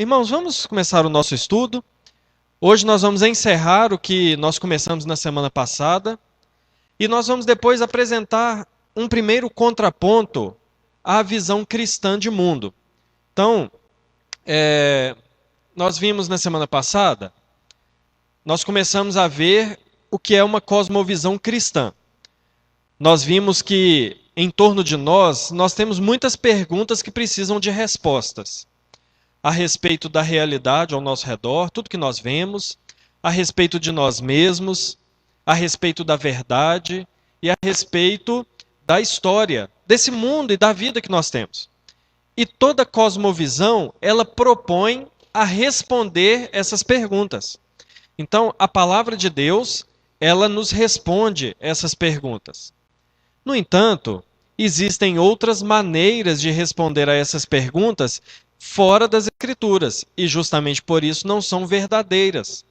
Irmãos, vamos começar o nosso estudo. Hoje nós vamos encerrar o que nós começamos na semana passada e nós vamos depois apresentar um primeiro contraponto à visão cristã de mundo. Então, nós vimos na semana passada, nós começamos a ver o que é uma cosmovisão cristã. Nós vimos que em torno de nós temos muitas perguntas que precisam de respostas. A respeito da realidade ao nosso redor, tudo que nós vemos, a respeito de nós mesmos, a respeito da verdade e a respeito da história, desse mundo e da vida que nós temos. E toda cosmovisão, ela propõe a responder essas perguntas. Então, a palavra de Deus, ela nos responde essas perguntas. No entanto, existem outras maneiras de responder a essas perguntas fora das Escrituras, e justamente por isso não são verdadeiras.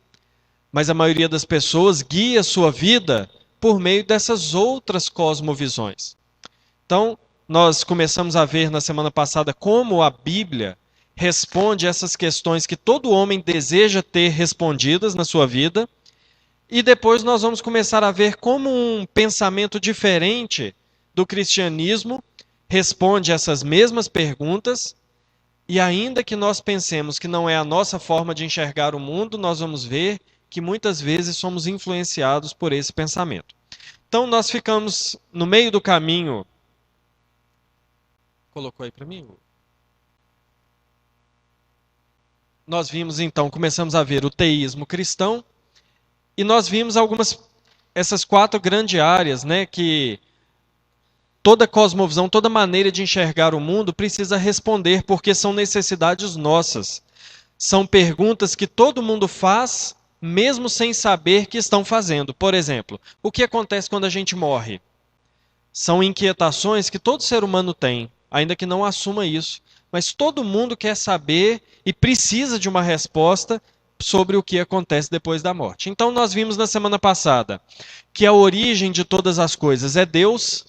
Mas a maioria das pessoas guia sua vida por meio dessas outras cosmovisões. Então, nós começamos a ver na semana passada como a Bíblia responde essas questões que todo homem deseja ter respondidas na sua vida, e depois nós vamos começar a ver como um pensamento diferente do cristianismo responde essas mesmas perguntas. E ainda que nós pensemos que não é a nossa forma de enxergar o mundo, nós vamos ver que muitas vezes somos influenciados por esse pensamento. Então nós ficamos no meio do caminho. Colocou aí para mim? Nós vimos então, começamos a ver o teísmo cristão e nós vimos essas 4 grandes áreas, né, que toda cosmovisão, toda maneira de enxergar o mundo precisa responder, porque são necessidades nossas. São perguntas que todo mundo faz, mesmo sem saber que estão fazendo. Por exemplo, o que acontece quando a gente morre? São inquietações que todo ser humano tem, ainda que não assuma isso. Mas todo mundo quer saber e precisa de uma resposta sobre o que acontece depois da morte. Então nós vimos na semana passada que a origem de todas as coisas é Deus.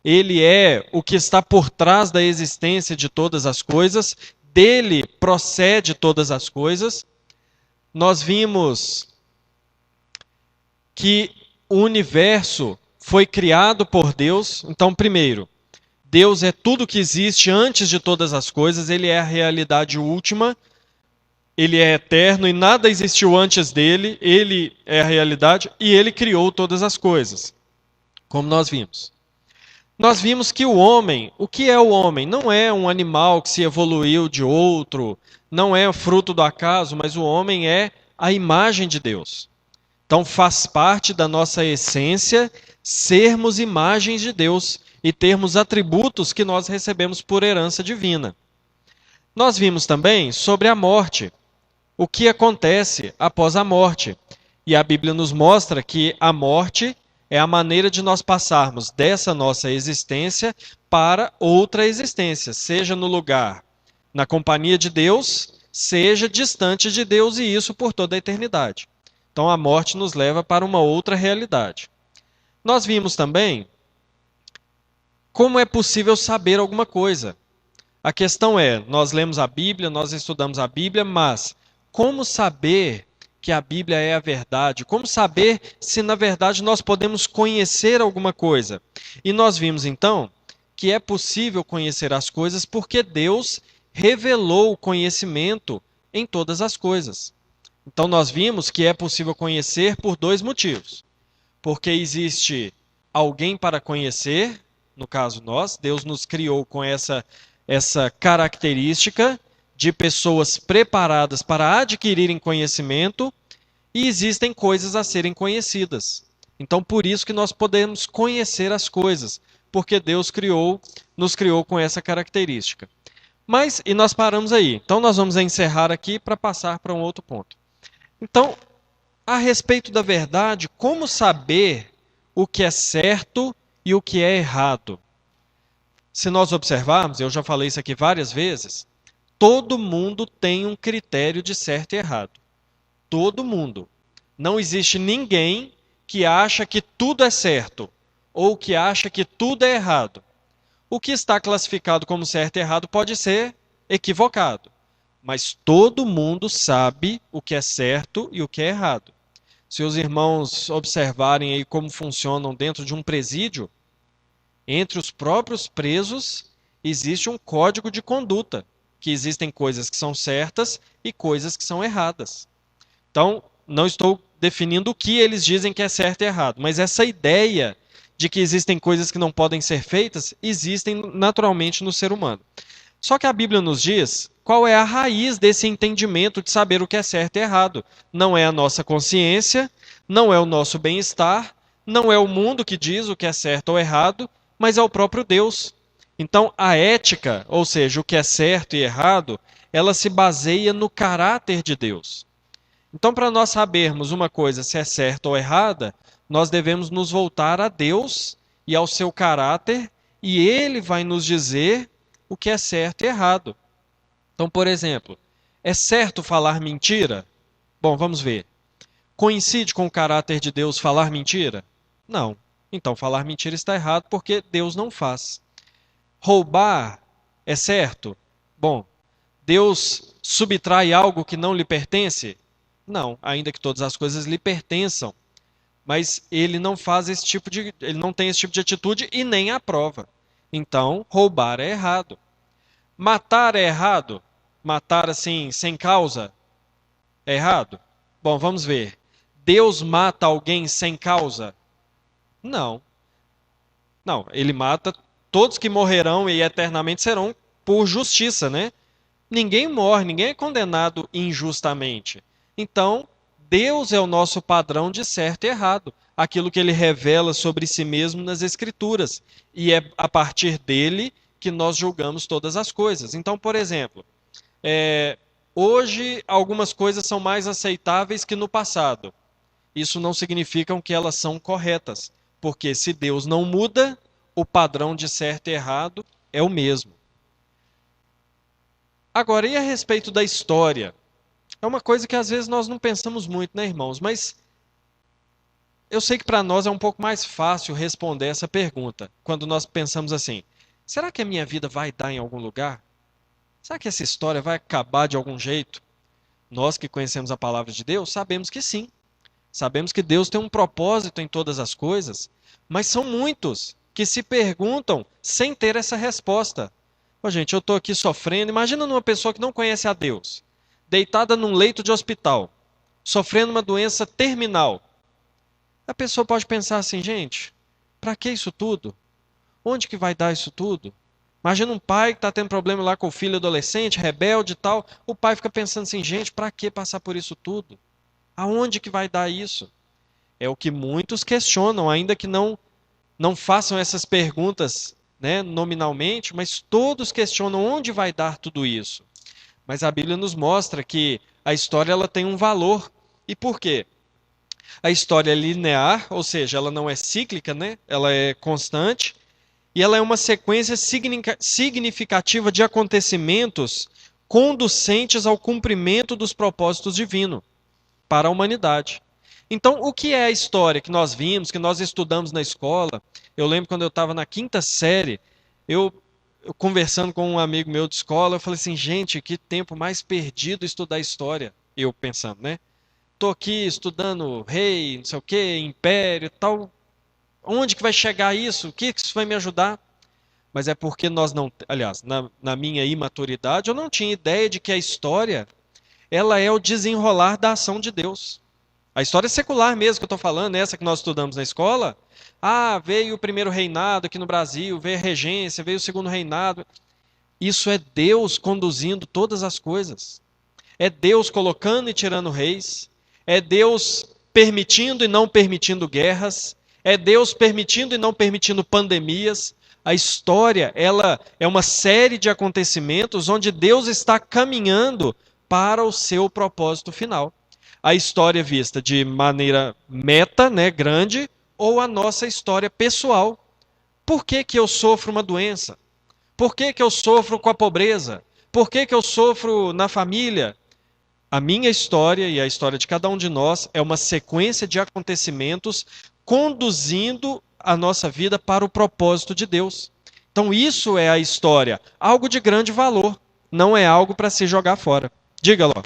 Ele é o que está por trás da existência de todas as coisas, dele procede todas as coisas. Nós vimos que o universo foi criado por Deus. Então, primeiro, Deus é tudo que existe antes de todas as coisas, ele é a realidade última, ele é eterno e nada existiu antes dele, ele é a realidade e ele criou todas as coisas, como nós vimos. Nós vimos que o homem, o que é o homem? Não é um animal que se evoluiu de outro, não é fruto do acaso, mas o homem é a imagem de Deus. Então faz parte da nossa essência sermos imagens de Deus e termos atributos que nós recebemos por herança divina. Nós vimos também sobre a morte, o que acontece após a morte. E a Bíblia nos mostra que a morte é a maneira de nós passarmos dessa nossa existência para outra existência, seja no lugar, na companhia de Deus, seja distante de Deus, e isso por toda a eternidade. Então a morte nos leva para uma outra realidade. Nós vimos também como é possível saber alguma coisa. A questão é, nós lemos a Bíblia, nós estudamos a Bíblia, mas como saber que a Bíblia é a verdade? Como saber se na verdade nós podemos conhecer alguma coisa? E nós vimos então que é possível conhecer as coisas porque Deus revelou o conhecimento em todas as coisas. Então nós vimos que é possível conhecer por 2 motivos. Porque existe alguém para conhecer, no caso nós, Deus nos criou com essa característica de pessoas preparadas para adquirirem conhecimento, e existem coisas a serem conhecidas. Então, por isso que nós podemos conhecer as coisas, porque Deus nos criou com essa característica. E nós paramos aí. Então, nós vamos encerrar aqui para passar para um outro ponto. Então, a respeito da verdade, como saber o que é certo e o que é errado? Se nós observarmos, eu já falei isso aqui várias vezes, todo mundo tem um critério de certo e errado. Todo mundo. Não existe ninguém que acha que tudo é certo ou que acha que tudo é errado. O que está classificado como certo e errado pode ser equivocado, mas todo mundo sabe o que é certo e o que é errado. Se os irmãos observarem aí como funcionam dentro de um presídio, entre os próprios presos existe um código de conduta, que existem coisas que são certas e coisas que são erradas. Então, não estou definindo o que eles dizem que é certo e errado, mas essa ideia de que existem coisas que não podem ser feitas, existem naturalmente no ser humano. Só que a Bíblia nos diz qual é a raiz desse entendimento de saber o que é certo e errado. Não é a nossa consciência, não é o nosso bem-estar, não é o mundo que diz o que é certo ou errado, mas é o próprio Deus. Então, a ética, ou seja, o que é certo e errado, ela se baseia no caráter de Deus. Então, para nós sabermos uma coisa se é certa ou errada, nós devemos nos voltar a Deus e ao seu caráter, e ele vai nos dizer o que é certo e errado. Então, por exemplo, é certo falar mentira? Bom, vamos ver. Coincide com o caráter de Deus falar mentira? Não. Então, falar mentira está errado porque Deus não faz. Roubar é certo? Bom, Deus subtrai algo que não lhe pertence? Não, ainda que todas as coisas lhe pertençam. Mas ele não faz ele não tem esse tipo de atitude e nem aprova. Então, roubar é errado. Matar é errado? Matar assim, sem causa, é errado? Bom, vamos ver. Deus mata alguém sem causa? Não. Não, ele mata todos que morrerão e eternamente serão por justiça, né? Ninguém morre, ninguém é condenado injustamente. Então, Deus é o nosso padrão de certo e errado, aquilo que ele revela sobre si mesmo nas Escrituras. E é a partir dele que nós julgamos todas as coisas. Então, por exemplo, hoje algumas coisas são mais aceitáveis que no passado. Isso não significa que elas são corretas, porque se Deus não muda, o padrão de certo e errado é o mesmo. Agora, e a respeito da história? É uma coisa que às vezes nós não pensamos muito, né, irmãos? Mas eu sei que para nós é um pouco mais fácil responder essa pergunta, quando nós pensamos assim: será que a minha vida vai dar em algum lugar? Será que essa história vai acabar de algum jeito? Nós que conhecemos a palavra de Deus, sabemos que sim. Sabemos que Deus tem um propósito em todas as coisas, mas são muitos que se perguntam sem ter essa resposta. Ô, gente, eu estou aqui sofrendo. Imagina numa pessoa que não conhece a Deus, deitada num leito de hospital, sofrendo uma doença terminal. A pessoa pode pensar assim, gente, para que isso tudo? Onde que vai dar isso tudo? Imagina um pai que está tendo problema lá com o filho adolescente, rebelde e tal. O pai fica pensando assim, gente, para que passar por isso tudo? Aonde que vai dar isso? É o que muitos questionam, ainda que não façam essas perguntas, né, nominalmente, mas todos questionam onde vai dar tudo isso. Mas a Bíblia nos mostra que a história ela tem um valor. E por quê? A história é linear, ou seja, ela não é cíclica, né? Ela é constante, e ela é uma sequência significativa de acontecimentos conducentes ao cumprimento dos propósitos divinos para a humanidade. Então, o que é a história que nós vimos, que nós estudamos na escola? Eu lembro quando eu estava na quinta série, eu conversando com um amigo meu de escola, eu falei assim, gente, que tempo mais perdido estudar história. Eu pensando, né? Tô aqui estudando rei, não sei o quê, império, tal. Onde que vai chegar isso? O que isso vai me ajudar? Mas é porque nós não, aliás, na minha imaturidade, eu não tinha ideia de que a história, ela é o desenrolar da ação de Deus. A história secular mesmo que eu estou falando, essa que nós estudamos na escola. Ah, veio o primeiro reinado aqui no Brasil, veio a regência, veio o segundo reinado. Isso é Deus conduzindo todas as coisas. É Deus colocando e tirando reis. É Deus permitindo e não permitindo guerras. É Deus permitindo e não permitindo pandemias. A história, ela é uma série de acontecimentos onde Deus está caminhando para o seu propósito final. A história vista de maneira meta, né, grande, ou a nossa história pessoal. Por que que eu sofro uma doença? Por que que eu sofro com a pobreza? Por que que eu sofro na família? A minha história e a história de cada um de nós é uma sequência de acontecimentos conduzindo a nossa vida para o propósito de Deus. Então isso é a história, algo de grande valor, não é algo para se jogar fora. Diga, Ló.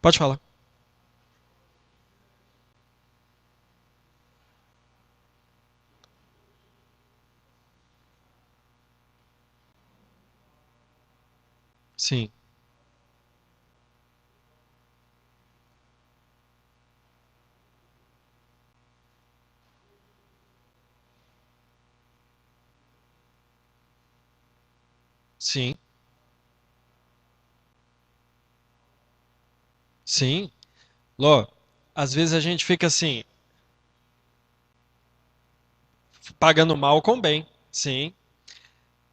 Pode falar. Sim, sim, sim. Ló, às vezes a gente fica assim, pagando mal com bem. Sim.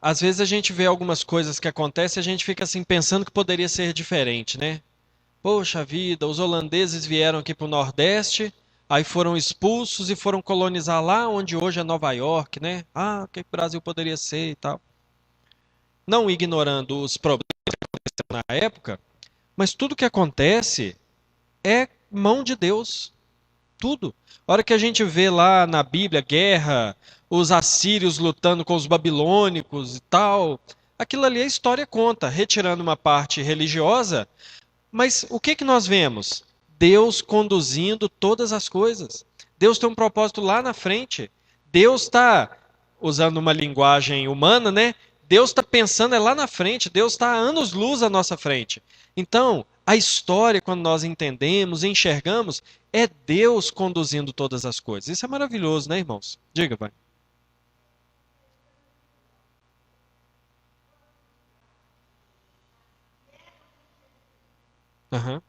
Às vezes a gente vê algumas coisas que acontecem e a gente fica assim pensando que poderia ser diferente, né? Poxa vida, os holandeses vieram aqui para o Nordeste, aí foram expulsos e foram colonizar lá onde hoje é Nova York, né? Ah, o que o Brasil poderia ser e tal. Não ignorando os problemas na época, mas tudo que acontece é mão de Deus. Tudo. A hora que a gente vê lá na Bíblia guerra, os assírios lutando com os babilônicos e tal, aquilo ali a história conta, retirando uma parte religiosa, mas o que que nós vemos? Deus conduzindo todas as coisas. Deus tem um propósito lá na frente. Deus está, usando uma linguagem humana, né? Deus está pensando é lá na frente. Deus está a anos-luz à nossa frente. Então, a história, quando nós entendemos, enxergamos, é Deus conduzindo todas as coisas. Isso é maravilhoso, né, irmãos? Diga, vai. Aham.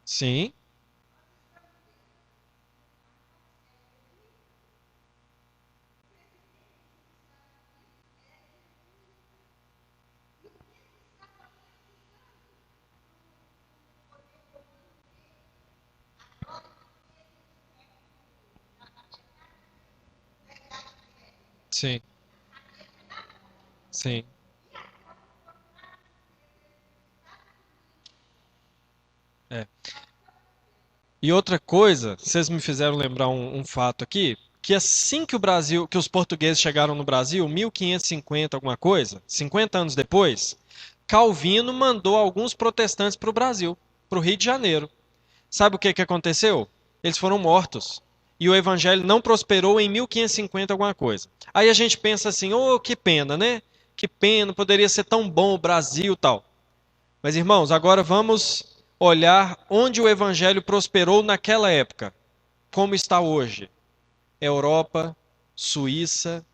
Sim, sim, sim. É. E outra coisa, vocês me fizeram lembrar um fato aqui, que assim que o Brasil, que os portugueses chegaram no Brasil, 1550 alguma coisa, 50 anos depois, Calvino mandou alguns protestantes para o Brasil, para o Rio de Janeiro. Sabe o que que aconteceu? Eles foram mortos. E o evangelho não prosperou em 1550 alguma coisa. Aí a gente pensa assim, oh, que pena, né? Que pena, poderia ser tão bom o Brasil e tal. Mas, irmãos, agora vamos olhar onde o evangelho prosperou naquela época, como está hoje. Europa, Suíça,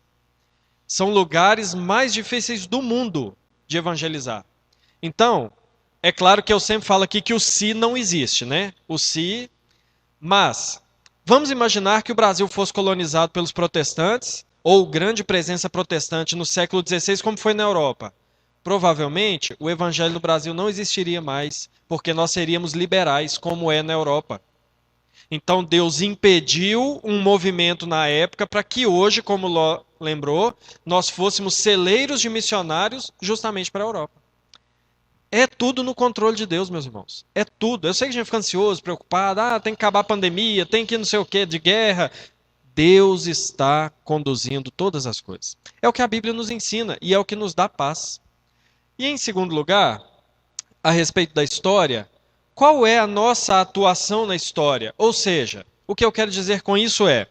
são lugares mais difíceis do mundo de evangelizar. Então, é claro que eu sempre falo aqui que o se não existe, né? O se, mas vamos imaginar que o Brasil fosse colonizado pelos protestantes, ou grande presença protestante no século XVI, como foi na Europa. Provavelmente o evangelho no Brasil não existiria mais, porque nós seríamos liberais, como é na Europa. Então Deus impediu um movimento na época para que hoje, como Ló lembrou, nós fôssemos celeiros de missionários justamente para a Europa. É tudo no controle de Deus, meus irmãos. É tudo. Eu sei que a gente fica ansioso, preocupado, tem que acabar a pandemia, tem que não sei o que, de guerra. Deus está conduzindo todas as coisas. É o que a Bíblia nos ensina e é o que nos dá paz. E em segundo lugar, a respeito da história, qual é a nossa atuação na história? Ou seja, o que eu quero dizer com isso é,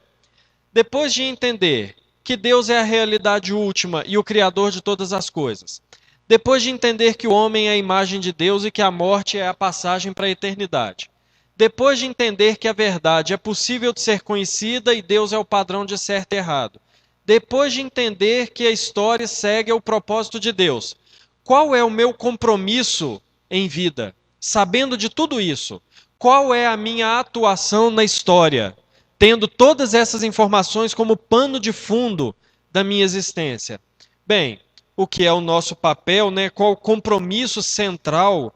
depois de entender que Deus é a realidade última e o criador de todas as coisas, depois de entender que o homem é a imagem de Deus e que a morte é a passagem para a eternidade, depois de entender que a verdade é possível de ser conhecida e Deus é o padrão de certo e errado, depois de entender que a história segue ao propósito de Deus, qual é o meu compromisso em vida? Sabendo de tudo isso, qual é a minha atuação na história? Tendo todas essas informações como pano de fundo da minha existência. Bem, o que é o nosso papel, né? Qual o compromisso central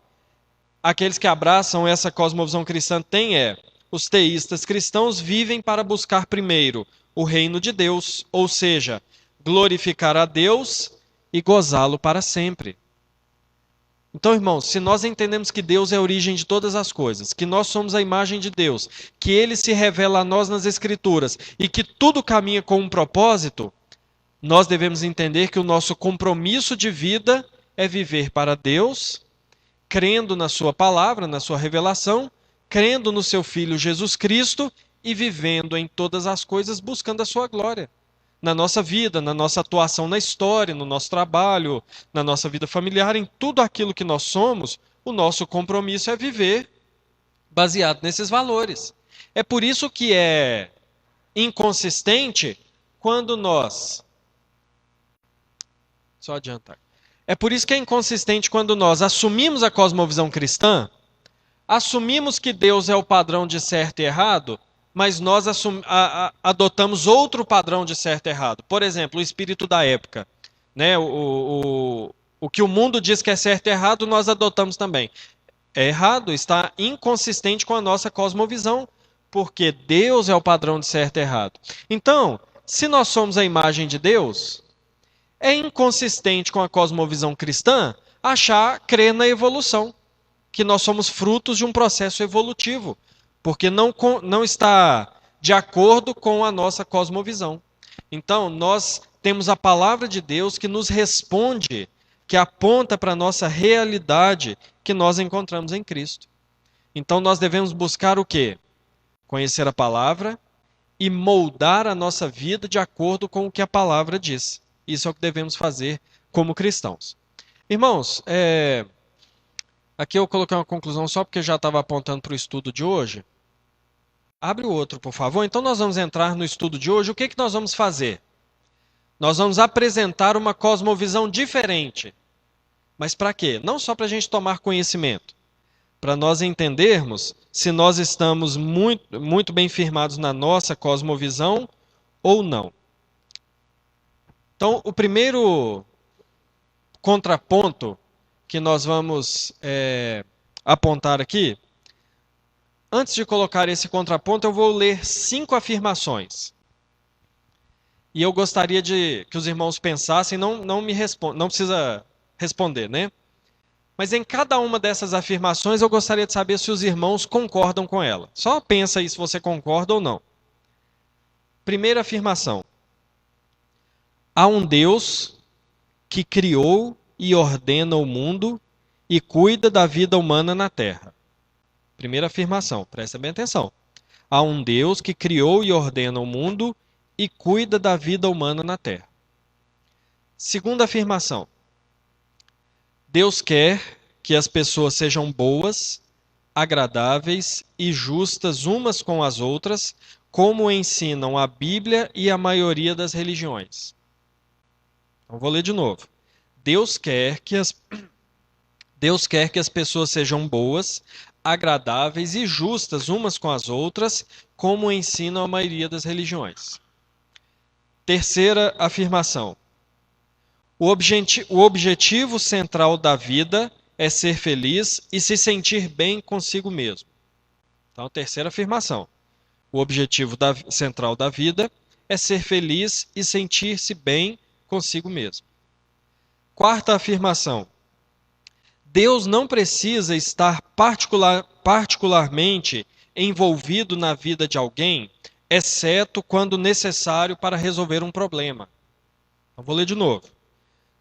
aqueles que abraçam essa cosmovisão cristã têm é: os teístas cristãos vivem para buscar primeiro o reino de Deus, ou seja, glorificar a Deus e gozá-lo para sempre. Então, irmãos, se nós entendemos que Deus é a origem de todas as coisas, que nós somos a imagem de Deus, que Ele se revela a nós nas Escrituras e que tudo caminha com um propósito, nós devemos entender que o nosso compromisso de vida é viver para Deus, crendo na Sua palavra, na Sua revelação, crendo no Seu Filho Jesus Cristo e vivendo em todas as coisas buscando a Sua glória. Na nossa vida, na nossa atuação na história, no nosso trabalho, na nossa vida familiar, em tudo aquilo que nós somos, o nosso compromisso é viver baseado nesses valores. É por isso que é inconsistente quando nós. Só adiantar. É por isso que é inconsistente quando nós assumimos a cosmovisão cristã, assumimos que Deus é o padrão de certo e errado, mas nós adotamos outro padrão de certo e errado. Por exemplo, o espírito da época. Né? O que o mundo diz que é certo e errado, nós adotamos também. É errado, está inconsistente com a nossa cosmovisão, porque Deus é o padrão de certo e errado. Então, se nós somos a imagem de Deus, é inconsistente com a cosmovisão cristã crer na evolução, que nós somos frutos de um processo evolutivo, porque não está de acordo com a nossa cosmovisão. Então, nós temos a palavra de Deus que nos responde, que aponta para a nossa realidade que nós encontramos em Cristo. Então, nós devemos buscar o quê? Conhecer a palavra e moldar a nossa vida de acordo com o que a palavra diz. Isso é o que devemos fazer como cristãos. Irmãos, aqui eu coloquei uma conclusão só porque já estava apontando para o estudo de hoje. Abre o outro, por favor. Então nós vamos entrar no estudo de hoje. O que nós vamos fazer? Nós vamos apresentar uma cosmovisão diferente. Mas para quê? Não só para a gente tomar conhecimento. Para nós entendermos se nós estamos muito bem firmados na nossa cosmovisão ou não. Então, o primeiro contraponto que nós vamos apontar aqui, antes de colocar esse contraponto, eu vou ler 5 afirmações. E eu gostaria que os irmãos pensassem, não precisa responder, né? Mas em cada uma dessas afirmações eu gostaria de saber se os irmãos concordam com ela. Só pensa aí se você concorda ou não. Primeira afirmação. Há um Deus que criou e ordena o mundo e cuida da vida humana na Terra. Primeira afirmação, presta bem atenção. Há um Deus que criou e ordena o mundo e cuida da vida humana na Terra. Segunda afirmação. Deus quer que as pessoas sejam boas, agradáveis e justas umas com as outras, como ensinam a Bíblia e a maioria das religiões. Então, vou ler de novo. Deus quer que as pessoas sejam boas, agradáveis e justas umas com as outras, como ensinam a maioria das religiões. Terceira afirmação. O objetivo central da vida é ser feliz e se sentir bem consigo mesmo. Então, terceira afirmação. O objetivo central da vida é ser feliz e sentir-se bem consigo mesmo. Quarta afirmação. Deus não precisa estar particularmente envolvido na vida de alguém, exceto quando necessário para resolver um problema. Eu vou ler de novo.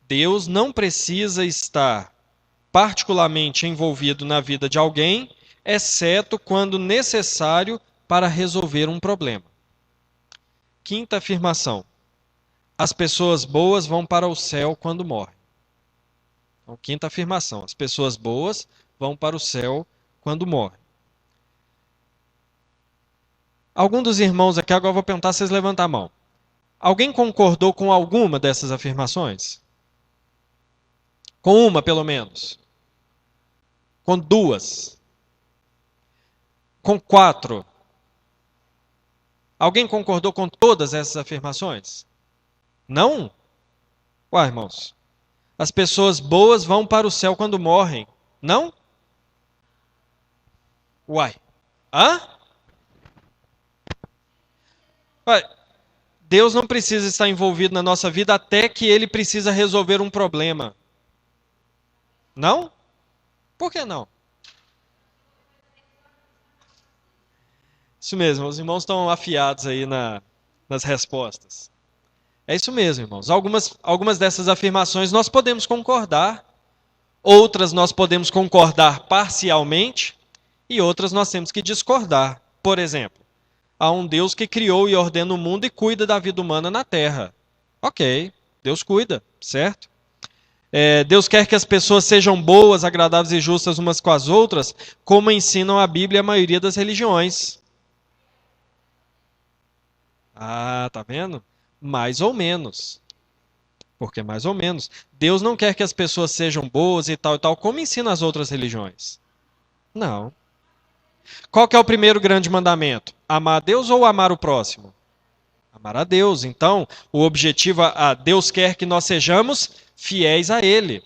Deus não precisa estar particularmente envolvido na vida de alguém, exceto quando necessário para resolver um problema. Quinta afirmação. As pessoas boas vão para o céu quando morrem. Então, quinta afirmação. As pessoas boas vão para o céu quando morrem. Algum dos irmãos aqui, agora eu vou perguntar se vocês levantam a mão. Alguém concordou com alguma dessas afirmações? Com uma, pelo menos? Com duas? Com 4? Alguém concordou com todas essas afirmações? Não? Uai, irmãos. As pessoas boas vão para o céu quando morrem. Não? Uai. Hã? Uai. Deus não precisa estar envolvido na nossa vida até que Ele precisa resolver um problema. Não? Por que não? Isso mesmo, os irmãos estão afiados aí nas respostas. É isso mesmo, irmãos. Algumas dessas afirmações nós podemos concordar, outras nós podemos concordar parcialmente, e outras nós temos que discordar. Por exemplo, há um Deus que criou e ordena o mundo e cuida da vida humana na Terra. Ok, Deus cuida, certo? Deus quer que as pessoas sejam boas, agradáveis e justas umas com as outras, como ensinam a Bíblia e a maioria das religiões. Ah, tá vendo? Mais ou menos. Porque mais ou menos. Deus não quer que as pessoas sejam boas e tal, como ensina as outras religiões. Não. Qual que é o primeiro grande mandamento? Amar a Deus ou amar o próximo? Amar a Deus. Então, o objetivo a Deus quer que nós sejamos fiéis a Ele.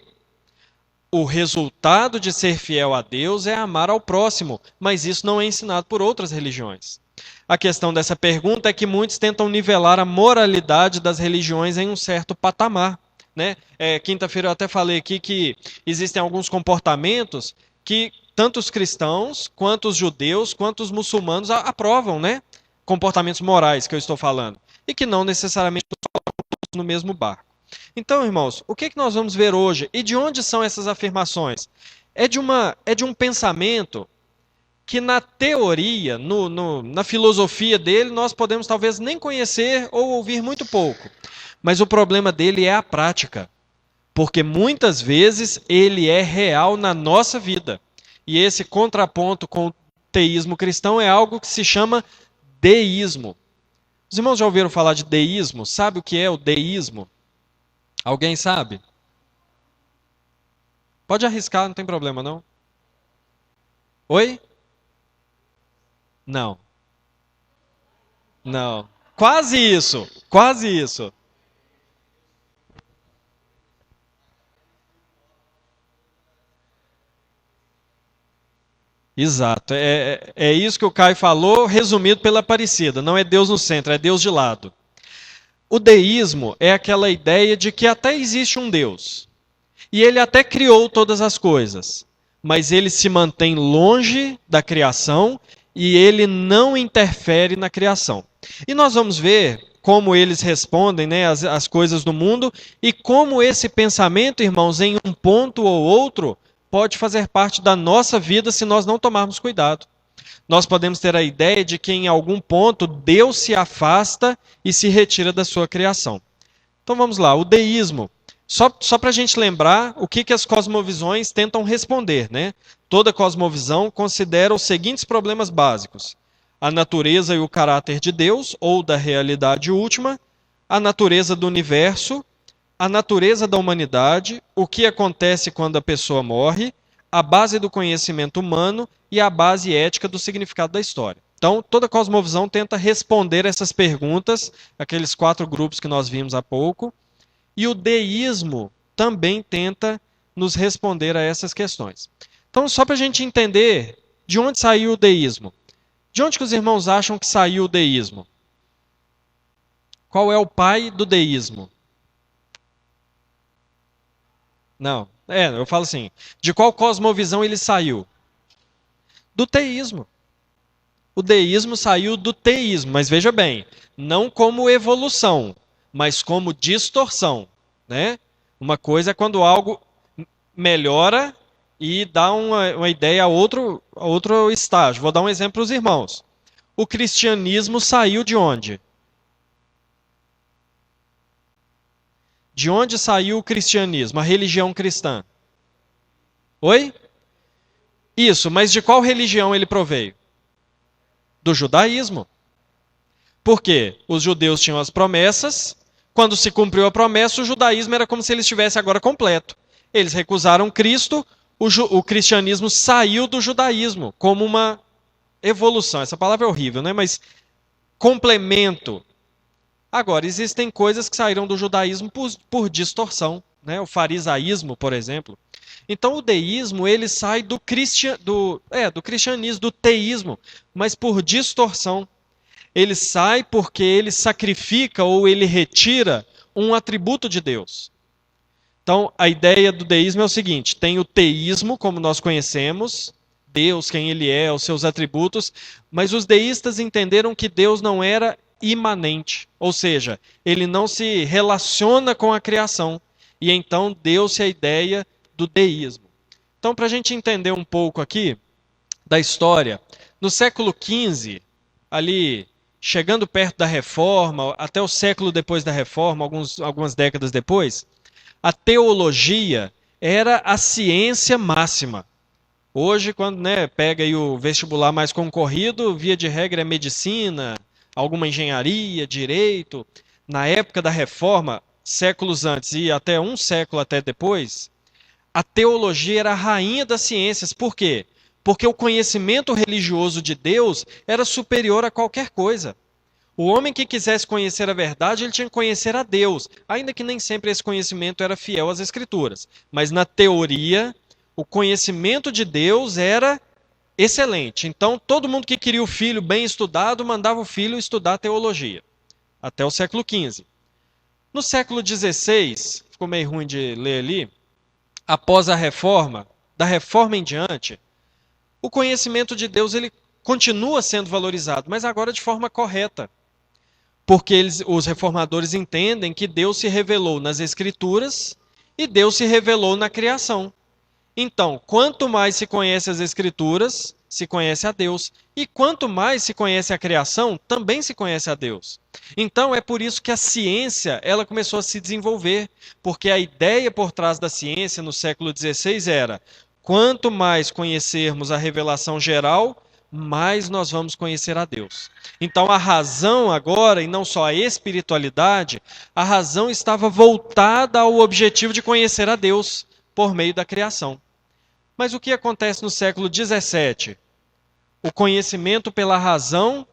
O resultado de ser fiel a Deus é amar ao próximo, mas isso não é ensinado por outras religiões. A questão dessa pergunta é que muitos tentam nivelar a moralidade das religiões em um certo patamar. Né? Quinta-feira eu até falei aqui que existem alguns comportamentos que tanto os cristãos, quanto os judeus, quanto os muçulmanos aprovam, né? Comportamentos morais que eu estou falando, e que não necessariamente no mesmo barco. Então, irmãos, o que nós vamos ver hoje? E de onde são essas afirmações? É de um pensamento que na teoria, na filosofia dele, nós podemos talvez nem conhecer ou ouvir muito pouco. Mas o problema dele é a prática. Porque muitas vezes ele é real na nossa vida. E esse contraponto com o teísmo cristão é algo que se chama deísmo. Os irmãos já ouviram falar de deísmo? Sabe o que é o deísmo? Alguém sabe? Pode arriscar, não tem problema não. Oi? Não. Não. Quase isso. Quase isso. Exato. É isso que o Caio falou, resumido pela Aparecida. Não é Deus no centro, é Deus de lado. O deísmo é aquela ideia de que até existe um Deus. E ele até criou todas as coisas. Mas ele se mantém longe da criação e ele não interfere na criação. E nós vamos ver como eles respondem, né, as coisas do mundo e como esse pensamento, irmãos, em um ponto ou outro, pode fazer parte da nossa vida se nós não tomarmos cuidado. Nós podemos ter a ideia de que em algum ponto Deus se afasta e se retira da sua criação. Então vamos lá, o deísmo. Só para a gente lembrar o que as cosmovisões tentam responder, né? Toda cosmovisão considera os seguintes problemas básicos: a natureza e o caráter de Deus, ou da realidade última, a natureza do universo, a natureza da humanidade, o que acontece quando a pessoa morre, a base do conhecimento humano e a base ética do significado da história. Então, toda cosmovisão tenta responder essas perguntas, aqueles 4 grupos que nós vimos há pouco, e o deísmo também tenta nos responder a essas questões. Então, só para a gente entender de onde saiu o deísmo. De onde que os irmãos acham que saiu o deísmo? Qual é o pai do deísmo? Não. Eu falo assim, de qual cosmovisão ele saiu? Do teísmo. O deísmo saiu do teísmo, mas veja bem, não como evolução, mas como distorção, né? Uma coisa é quando algo melhora e dá uma ideia a outro estágio. Vou dar um exemplo para os irmãos. O cristianismo saiu de onde? De onde saiu o cristianismo, a religião cristã? Oi? Isso, mas de qual religião ele proveio? Do judaísmo. Por quê? Os judeus tinham as promessas. Quando se cumpriu a promessa, o judaísmo era como se ele estivesse agora completo. Eles recusaram Cristo, o cristianismo saiu do judaísmo como uma evolução. Essa palavra é horrível, né? Mas complemento. Agora, existem coisas que saíram do judaísmo por distorção, né? O farisaísmo, por exemplo. Então, o deísmo ele sai do cristianismo, do teísmo, mas por distorção. Ele sai porque ele sacrifica ou ele retira um atributo de Deus. Então, a ideia do deísmo é o seguinte: tem o teísmo, como nós conhecemos, Deus, quem ele é, os seus atributos, mas os deístas entenderam que Deus não era imanente, ou seja, ele não se relaciona com a criação. E então deu-se a ideia do deísmo. Então, para a gente entender um pouco aqui da história, no século XV, ali chegando perto da Reforma, até o século depois da Reforma, algumas décadas depois, a teologia era a ciência máxima. Hoje, quando pega aí o vestibular mais concorrido, via de regra é medicina, alguma engenharia, direito. Na época da Reforma, séculos antes e até um século até depois, a teologia era a rainha das ciências. Por quê? Porque o conhecimento religioso de Deus era superior a qualquer coisa. O homem que quisesse conhecer a verdade, ele tinha que conhecer a Deus, ainda que nem sempre esse conhecimento era fiel às Escrituras. Mas na teoria, o conhecimento de Deus era excelente. Então, todo mundo que queria o filho bem estudado, mandava o filho estudar teologia. Até o século XV. No século XVI, ficou meio ruim de ler ali, após a reforma, da reforma em diante, o conhecimento de Deus ele continua sendo valorizado, mas agora de forma correta. Porque os reformadores entendem que Deus se revelou nas Escrituras e Deus se revelou na criação. Então, quanto mais se conhece as Escrituras, se conhece a Deus. E quanto mais se conhece a criação, também se conhece a Deus. Então, é por isso que a ciência ela começou a se desenvolver. Porque a ideia por trás da ciência no século XVI era: quanto mais conhecermos a revelação geral, mais nós vamos conhecer a Deus. Então, a razão agora, e não só a espiritualidade, a razão estava voltada ao objetivo de conhecer a Deus por meio da criação. Mas o que acontece no século XVII? O conhecimento pela razão,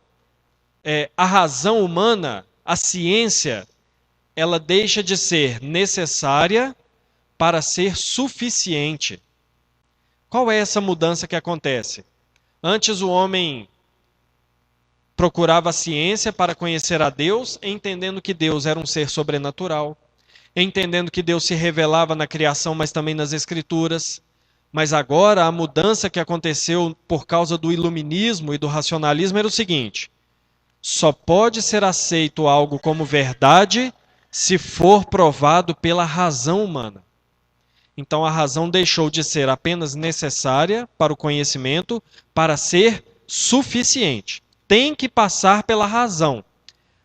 a razão humana, a ciência, ela deixa de ser necessária para ser suficiente. Qual é essa mudança que acontece? Antes o homem procurava a ciência para conhecer a Deus, entendendo que Deus era um ser sobrenatural, entendendo que Deus se revelava na criação, mas também nas Escrituras. Mas agora a mudança que aconteceu por causa do iluminismo e do racionalismo era o seguinte: só pode ser aceito algo como verdade se for provado pela razão humana. Então a razão deixou de ser apenas necessária para o conhecimento para ser suficiente. Tem que passar pela razão.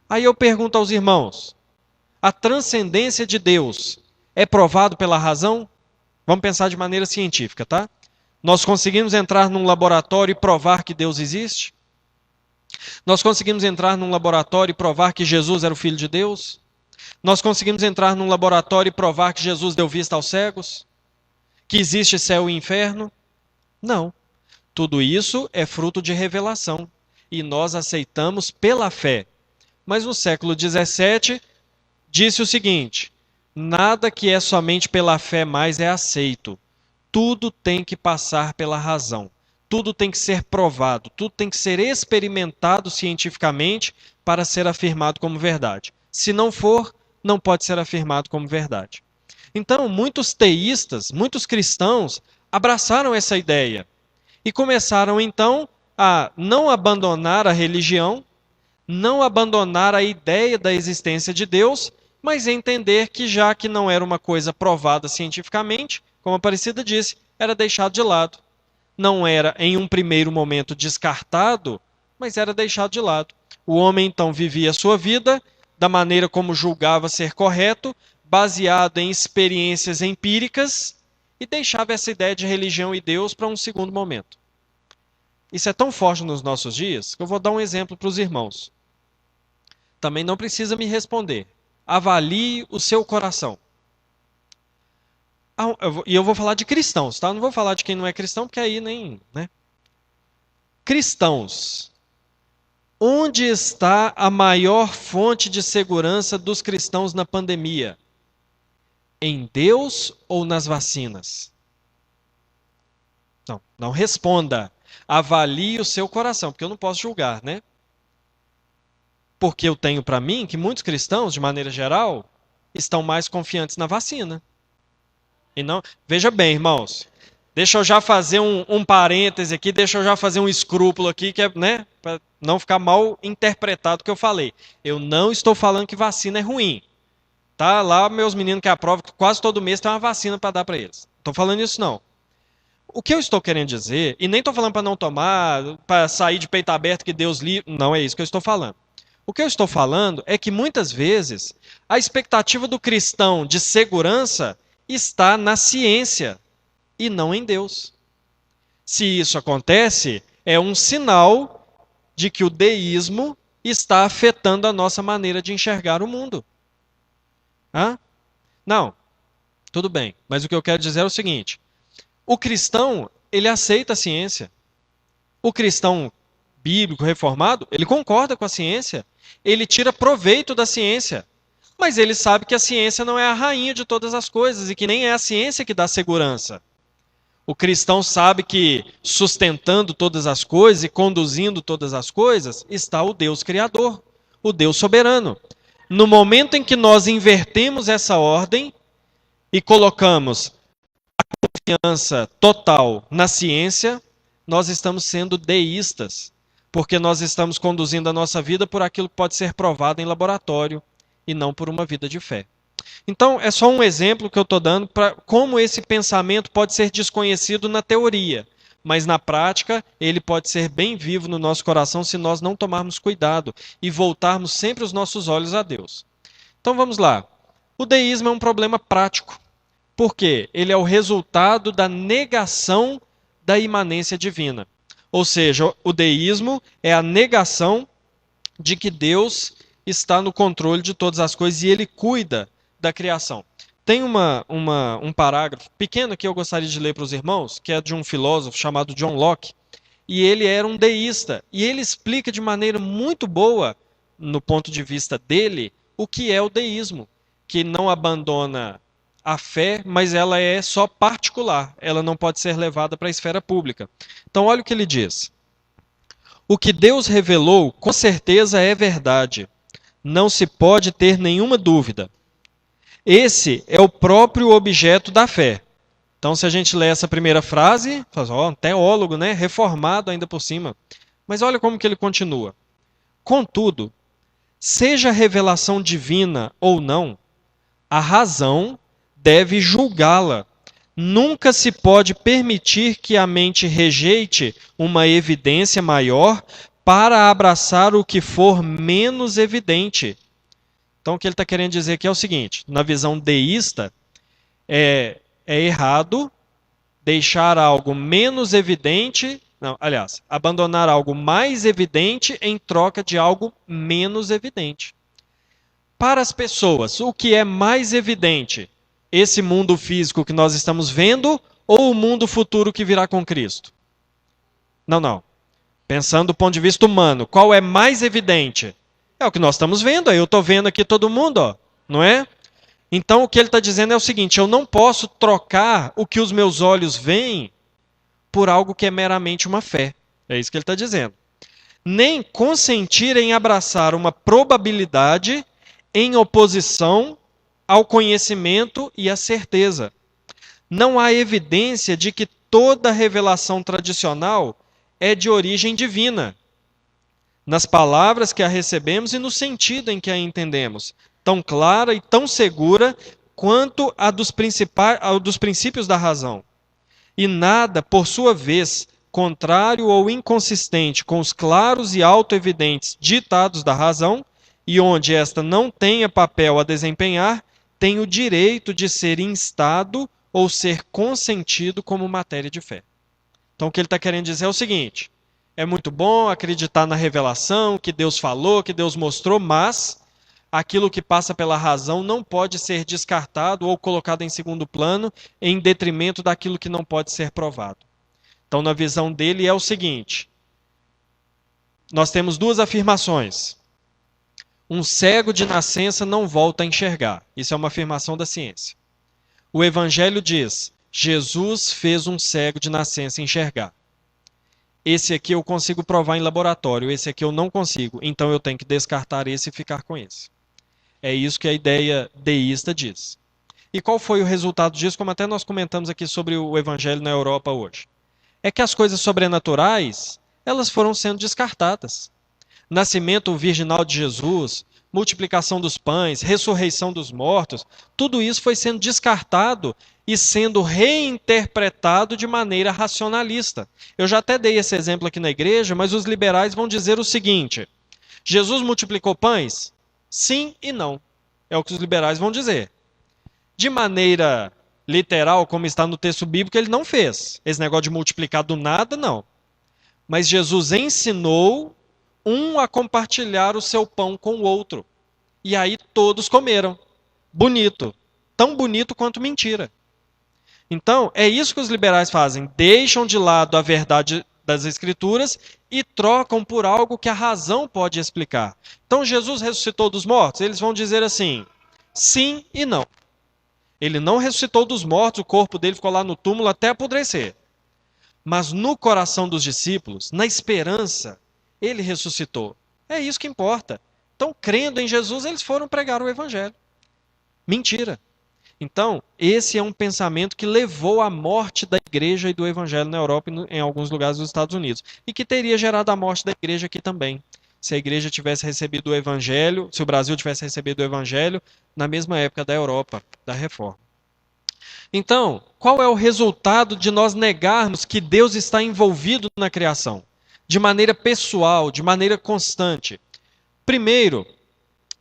Aí eu pergunto aos irmãos: a transcendência de Deus é provado pela razão? Vamos pensar de maneira científica, tá? Nós conseguimos entrar num laboratório e provar que Deus existe? Nós conseguimos entrar num laboratório e provar que Jesus era o Filho de Deus? Nós conseguimos entrar num laboratório e provar que Jesus deu vista aos cegos? Que existe céu e inferno? Não. Tudo isso é fruto de revelação. E nós aceitamos pela fé. Mas no século XVII, disse o seguinte: nada que é somente pela fé mais é aceito. Tudo tem que passar pela razão. Tudo tem que ser provado. Tudo tem que ser experimentado cientificamente para ser afirmado como verdade. Se não for, não pode ser afirmado como verdade. Então, muitos teístas, muitos cristãos, abraçaram essa ideia e começaram então a não abandonar a religião, não abandonar a ideia da existência de Deus, mas entender que já que não era uma coisa provada cientificamente, como a Aparecida disse, era deixado de lado. Não era em um primeiro momento descartado, mas era deixado de lado. O homem então vivia a sua vida da maneira como julgava ser correto, baseado em experiências empíricas, e deixava essa ideia de religião e Deus para um segundo momento. Isso é tão forte nos nossos dias que eu vou dar um exemplo para os irmãos. Também não precisa me responder. Avalie o seu coração. E eu vou falar de cristãos, tá? Não vou falar de quem não é cristão, porque aí nem, né? Cristãos. Onde está a maior fonte de segurança dos cristãos na pandemia? Em Deus ou nas vacinas? Não, não responda. Avalie o seu coração, porque eu não posso julgar, né? Porque eu tenho para mim que muitos cristãos, de maneira geral, estão mais confiantes na vacina. E não, veja bem, irmãos. Deixa eu já fazer um parêntese aqui, deixa eu já fazer um escrúpulo aqui, que é, né, para não ficar mal interpretado o que eu falei. Eu não estou falando que vacina é ruim. Tá lá meus meninos que aprovam que quase todo mês tem uma vacina para dar para eles. Estou falando isso não. O que eu estou querendo dizer, e nem estou falando para não tomar, para sair de peito aberto que Deus livre, não é isso que eu estou falando. O que eu estou falando é que muitas vezes a expectativa do cristão de segurança está na ciência e não em Deus. Se isso acontece, é um sinal de que o deísmo está afetando a nossa maneira de enxergar o mundo. Hã? Não, tudo bem. Mas o que eu quero dizer é o seguinte: o cristão, ele aceita a ciência. O cristão bíblico reformado, ele concorda com a ciência. Ele tira proveito da ciência. Mas ele sabe que a ciência não é a rainha de todas as coisas e que nem é a ciência que dá segurança. O cristão sabe que sustentando todas as coisas e conduzindo todas as coisas está o Deus Criador, o Deus soberano. No momento em que nós invertemos essa ordem e colocamos confiança total na ciência, nós estamos sendo deístas, porque nós estamos conduzindo a nossa vida por aquilo que pode ser provado em laboratório e não por uma vida de fé. Então, é só um exemplo que eu estou dando para como esse pensamento pode ser desconhecido na teoria, mas na prática ele pode ser bem vivo no nosso coração se nós não tomarmos cuidado e voltarmos sempre os nossos olhos a Deus. Então vamos lá. O deísmo é um problema prático. Por quê? Ele é o resultado da negação da imanência divina. Ou seja, o deísmo é a negação de que Deus está no controle de todas as coisas e ele cuida da criação. Tem um parágrafo pequeno que eu gostaria de ler para os irmãos, que é de um filósofo chamado John Locke, e ele era um deísta, e ele explica de maneira muito boa, no ponto de vista dele, o que é o deísmo, que não abandona a fé, mas ela é só particular, ela não pode ser levada para a esfera pública. Então olha o que ele diz. O que Deus revelou, com certeza é verdade. Não se pode ter nenhuma dúvida. Esse é o próprio objeto da fé. Então, se a gente lê essa primeira frase, faz, ó, um teólogo, né, reformado ainda por cima. Mas olha como que ele continua. Contudo, seja revelação divina ou não, a razão deve julgá-la. Nunca se pode permitir que a mente rejeite uma evidência maior para abraçar o que for menos evidente. Então, o que ele está querendo dizer aqui é o seguinte: na visão deísta, é errado deixar algo menos evidente, não, aliás, abandonar algo mais evidente em troca de algo menos evidente. Para as pessoas, o que é mais evidente? Esse mundo físico que nós estamos vendo ou o mundo futuro que virá com Cristo? Não. Pensando do ponto de vista humano, qual é mais evidente? É o que nós estamos vendo, eu estou vendo aqui todo mundo, ó, não é? Então o que ele está dizendo é o seguinte: eu não posso trocar o que os meus olhos veem por algo que é meramente uma fé. É isso que ele está dizendo. Nem consentir em abraçar uma probabilidade em oposição ao conhecimento e à certeza. Não há evidência de que toda revelação tradicional é de origem divina, nas palavras que a recebemos e no sentido em que a entendemos, tão clara e tão segura quanto a dos princípios da razão. E nada, por sua vez, contrário ou inconsistente com os claros e autoevidentes ditados da razão, e onde esta não tenha papel a desempenhar, tem o direito de ser instado ou ser consentido como matéria de fé. Então o que ele está querendo dizer é o seguinte: é muito bom acreditar na revelação, que Deus falou, que Deus mostrou, mas aquilo que passa pela razão não pode ser descartado ou colocado em segundo plano em detrimento daquilo que não pode ser provado. Então, na visão dele é o seguinte: nós temos duas afirmações. Um cego de nascença não volta a enxergar. Isso é uma afirmação da ciência. O Evangelho diz: Jesus fez um cego de nascença enxergar. Esse aqui eu consigo provar em laboratório, esse aqui eu não consigo, então eu tenho que descartar esse e ficar com esse. É isso que a ideia deísta diz. E qual foi o resultado disso, como até nós comentamos aqui sobre o evangelho na Europa hoje? É que as coisas sobrenaturais, elas foram sendo descartadas. Nascimento virginal de Jesus, multiplicação dos pães, ressurreição dos mortos, tudo isso foi sendo descartado e sendo reinterpretado de maneira racionalista. Eu já até dei esse exemplo aqui na igreja, mas os liberais vão dizer o seguinte: Jesus multiplicou pães? Sim e não. É o que os liberais vão dizer. De maneira literal, como está no texto bíblico, ele não fez. Esse negócio de multiplicar do nada, não. Mas Jesus ensinou um a compartilhar o seu pão com o outro. E aí todos comeram. Bonito. Tão bonito quanto mentira. Então, é isso que os liberais fazem. Deixam de lado a verdade das Escrituras e trocam por algo que a razão pode explicar. Então, Jesus ressuscitou dos mortos? Eles vão dizer assim, sim e não. Ele não ressuscitou dos mortos, o corpo dele ficou lá no túmulo até apodrecer. Mas no coração dos discípulos, na esperança, ele ressuscitou. É isso que importa. Então, crendo em Jesus, eles foram pregar o evangelho. Mentira. Então, esse é um pensamento que levou à morte da igreja e do evangelho na Europa e em alguns lugares dos Estados Unidos. E que teria gerado a morte da igreja aqui também. Se a igreja tivesse recebido o evangelho, se o Brasil tivesse recebido o evangelho na mesma época da Europa, da Reforma. Então, qual é o resultado de nós negarmos que Deus está envolvido na criação? De maneira pessoal, de maneira constante. Primeiro,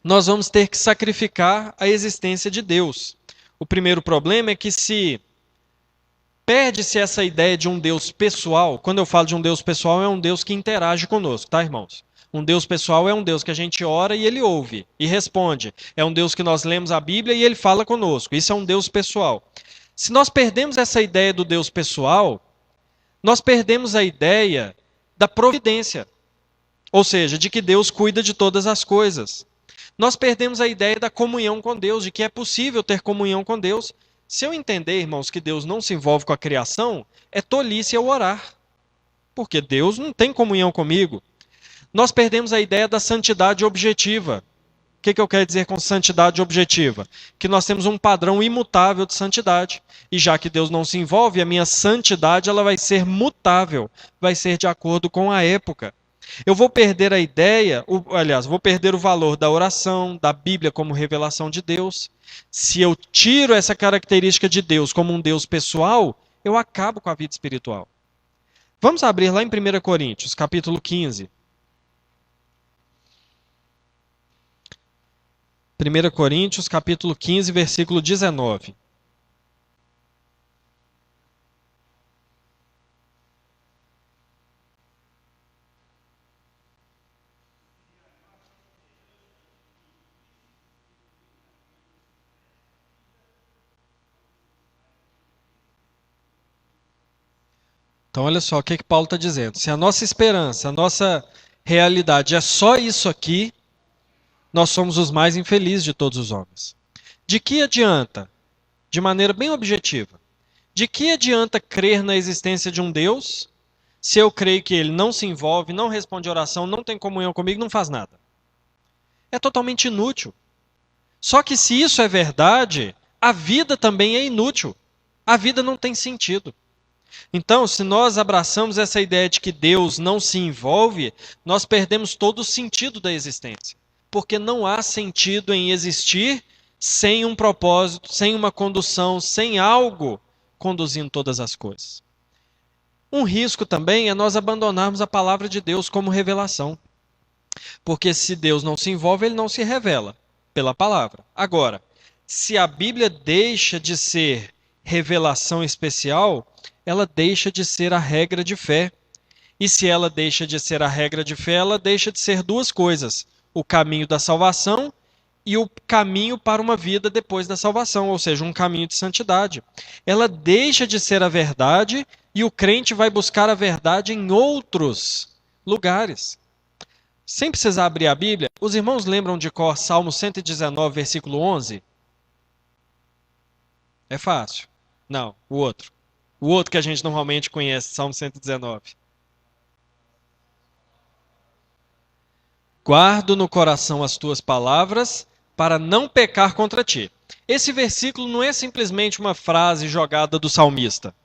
nós vamos ter que sacrificar a existência de Deus. O primeiro problema é que se perde-se essa ideia de um Deus pessoal, quando eu falo de um Deus pessoal, é um Deus que interage conosco, tá, irmãos? Um Deus pessoal é um Deus que a gente ora e ele ouve e responde. É um Deus que nós lemos a Bíblia e ele fala conosco. Isso é um Deus pessoal. Se nós perdemos essa ideia do Deus pessoal, nós perdemos a ideia da providência. Ou seja, de que Deus cuida de todas as coisas. Nós perdemos a ideia da comunhão com Deus, de que é possível ter comunhão com Deus. Se eu entender, irmãos, que Deus não se envolve com a criação, é tolice eu orar. Porque Deus não tem comunhão comigo. Nós perdemos a ideia da santidade objetiva. O que eu quero dizer com santidade objetiva? Que nós temos um padrão imutável de santidade. E já que Deus não se envolve, a minha santidade ela vai ser mutável, vai ser de acordo com a época. Eu vou perder a ideia, vou perder o valor da oração, da Bíblia como revelação de Deus. Se eu tiro essa característica de Deus como um Deus pessoal, eu acabo com a vida espiritual. Vamos abrir lá em 1 Coríntios, capítulo 15. 1 Coríntios, capítulo 15, versículo 19. Então, olha só o que Paulo está dizendo. Se a nossa esperança, a nossa realidade é só isso aqui, nós somos os mais infelizes de todos os homens. De que adianta, de maneira bem objetiva, de que adianta crer na existência de um Deus, se eu creio que ele não se envolve, não responde oração, não tem comunhão comigo, não faz nada? É totalmente inútil. Só que se isso é verdade, a vida também é inútil. A vida não tem sentido. Então, se nós abraçamos essa ideia de que Deus não se envolve, nós perdemos todo o sentido da existência. Porque não há sentido em existir sem um propósito, sem uma condução, sem algo conduzindo todas as coisas. Um risco também é nós abandonarmos a palavra de Deus como revelação. Porque se Deus não se envolve, ele não se revela pela palavra. Agora, se a Bíblia deixa de ser revelação especial, ela deixa de ser a regra de fé. E se ela deixa de ser a regra de fé, ela deixa de ser duas coisas: o caminho da salvação e o caminho para uma vida depois da salvação, ou seja, um caminho de santidade. Ela deixa de ser a verdade e o crente vai buscar a verdade em outros lugares. Sem precisar abrir a Bíblia, os irmãos lembram de cor Salmo 119, versículo 11? É fácil. Não, o outro. O outro que a gente normalmente conhece, Salmo 119. Guardo no coração as tuas palavras para não pecar contra ti. esse versículo não é simplesmente uma frase jogada do salmista.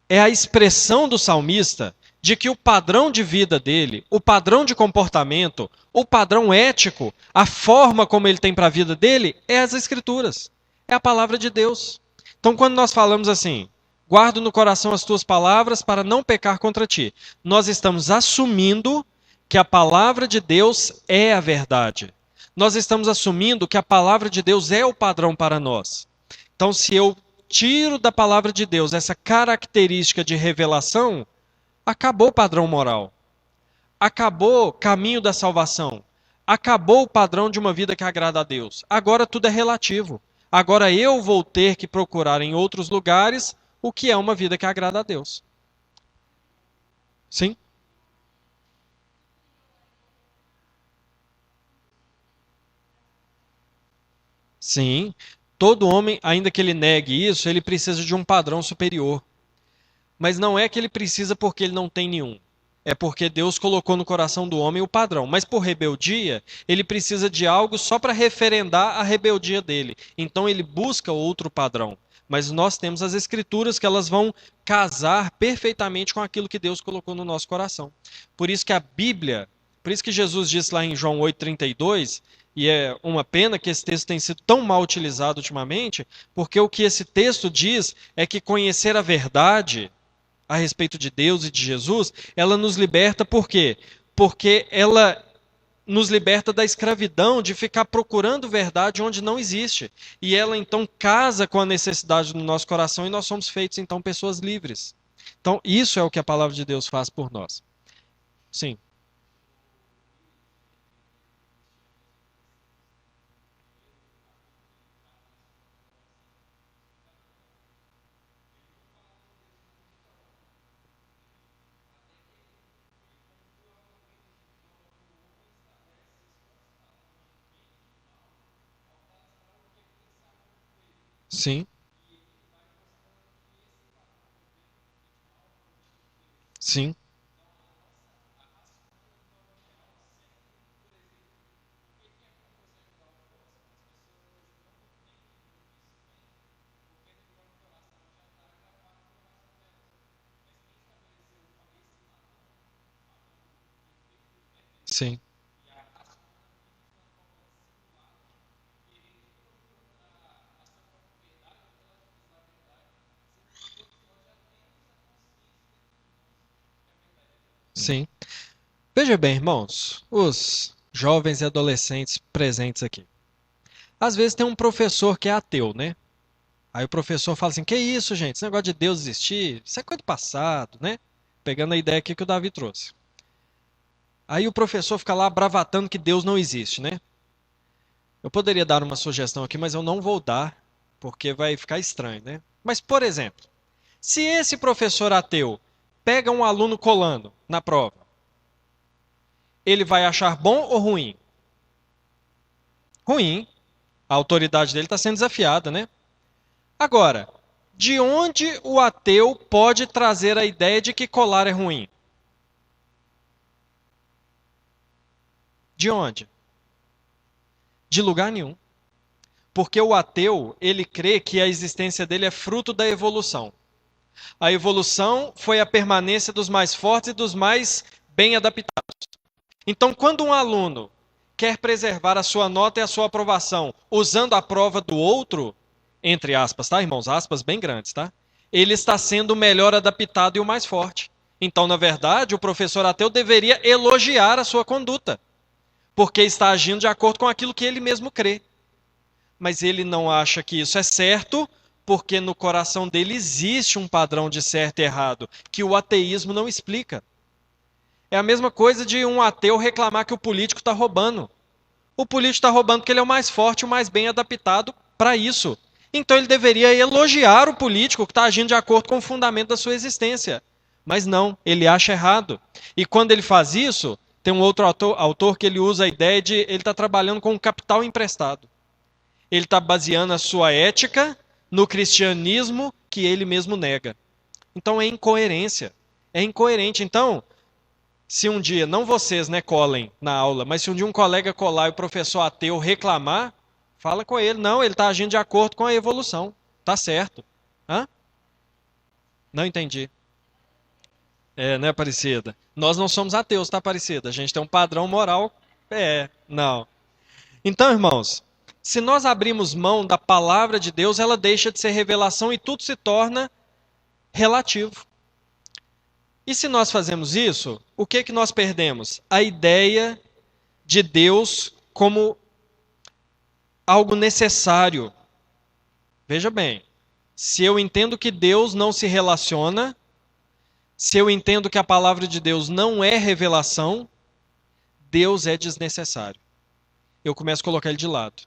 É a expressão do salmista de que o padrão de vida dele, o padrão de comportamento, o padrão ético, a forma como ele tem para a vida dele, é as Escrituras. É a palavra de Deus. Então, quando nós falamos assim, guardo no coração as tuas palavras para não pecar contra ti, nós estamos assumindo que a palavra de Deus é a verdade. Nós estamos assumindo que a palavra de Deus é o padrão para nós. Então, se eu tiro da palavra de Deus essa característica de revelação, acabou o padrão moral. Acabou o caminho da salvação. Acabou o padrão de uma vida que agrada a Deus. Agora tudo é relativo. Agora eu vou ter que procurar em outros lugares o que é uma vida que agrada a Deus. Sim? Sim. Todo homem, ainda que ele negue isso, ele precisa de um padrão superior. Mas não é que ele precisa porque ele não tem nenhum. É porque Deus colocou no coração do homem o padrão. Mas por rebeldia, ele precisa de algo só para referendar a rebeldia dele. Então ele busca outro padrão. Mas nós temos as escrituras que elas vão casar perfeitamente com aquilo que Deus colocou no nosso coração. Por isso que a Bíblia, por isso que Jesus disse lá em João 8,32, e é uma pena que esse texto tenha sido tão mal utilizado ultimamente, porque o que esse texto diz é que conhecer a verdade a respeito de Deus e de Jesus, ela nos liberta por quê? Porque ela nos liberta da escravidão de ficar procurando verdade onde não existe. E ela então casa com a necessidade do nosso coração e nós somos feitos então pessoas livres. Então, isso é o que a palavra de Deus faz por nós. Sim, sim, sim, sim, sim. Veja bem, irmãos, os jovens e adolescentes presentes aqui. Às vezes tem um professor que é ateu, né? Aí o professor fala assim: que isso, gente? Esse negócio de Deus existir, isso é coisa do passado, né? Pegando a ideia aqui que o Davi trouxe. Aí o professor fica lá bravatando que Deus não existe, né? Eu poderia dar uma sugestão aqui, mas eu não vou dar, porque vai ficar estranho, né? Mas, por exemplo, se esse professor ateu pega um aluno colando na prova, ele vai achar bom ou ruim? Ruim. A autoridade dele está sendo desafiada, né? Agora, de onde o ateu pode trazer a ideia de que colar é ruim? De onde? De lugar nenhum. Porque o ateu, ele crê que a existência dele é fruto da evolução. A evolução foi a permanência dos mais fortes e dos mais bem adaptados. Então, quando um aluno quer preservar a sua nota e a sua aprovação usando a prova do outro, entre aspas, tá, irmãos? Aspas bem grandes, tá? Ele está sendo o melhor adaptado e o mais forte. Então, na verdade, o professor ateu deveria elogiar a sua conduta, porque está agindo de acordo com aquilo que ele mesmo crê. Mas ele não acha que isso é certo, porque no coração dele existe um padrão de certo e errado, que o ateísmo não explica. É a mesma coisa de um ateu reclamar que o político está roubando. O político está roubando porque ele é o mais forte, o mais bem adaptado para isso. Então ele deveria elogiar o político que está agindo de acordo com o fundamento da sua existência. Mas não, ele acha errado. E quando ele faz isso, tem um outro autor que ele usa a ideia de ele está trabalhando com um capital emprestado. Ele está baseando a sua ética no cristianismo que ele mesmo nega. Então é incoerência. É incoerente. Então, se um dia, não vocês, né, colem na aula, mas se um dia um colega colar e o professor ateu reclamar, Fala com ele. Não, ele está agindo de acordo com a evolução. Tá certo. Hã? Não entendi. É, né, Aparecida? Nós não somos ateus, tá, Aparecida? A gente tem um padrão moral. É, não. Então, irmãos, se nós abrimos mão da palavra de Deus, ela deixa de ser revelação e tudo se torna relativo. E se nós fazemos isso, o que que nós perdemos? A ideia de Deus como algo necessário. Veja bem, se eu entendo que Deus não se relaciona, se eu entendo que a palavra de Deus não é revelação, Deus é desnecessário. Eu começo a colocar ele de lado.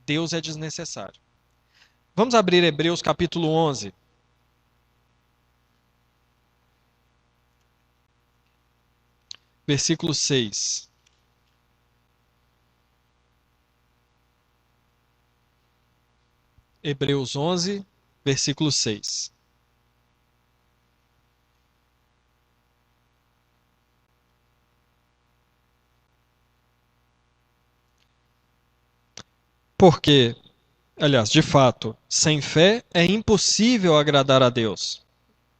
Deus é desnecessário. Vamos abrir Hebreus capítulo 11. Versículo 6. Hebreus 11, versículo 6. Porque, aliás, de fato, sem fé é impossível agradar a Deus.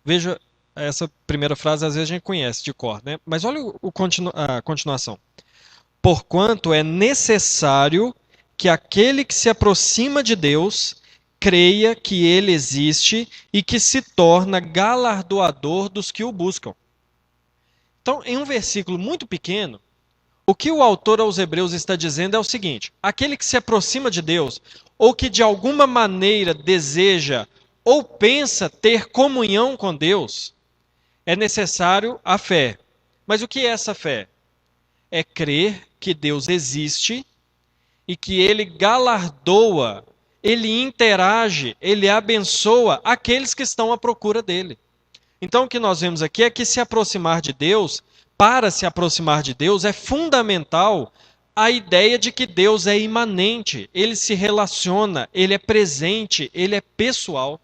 Veja, essa primeira frase às vezes a gente conhece de cor, né? Mas olha a continuação. Porquanto é necessário que aquele que se aproxima de Deus creia que ele existe e que se torna galardoador dos que o buscam. Então, em um versículo muito pequeno, o que o autor aos Hebreus está dizendo é o seguinte: aquele que se aproxima de Deus, ou que de alguma maneira deseja ou pensa ter comunhão com Deus, é necessário a fé. Mas o que é essa fé? É crer que Deus existe e que ele galardoa, ele interage, ele abençoa aqueles que estão à procura dele. Então o que nós vemos aqui é que se aproximar de Deus, para se aproximar de Deus, é fundamental a ideia de que Deus é imanente, ele se relaciona, ele é presente, ele é pessoal.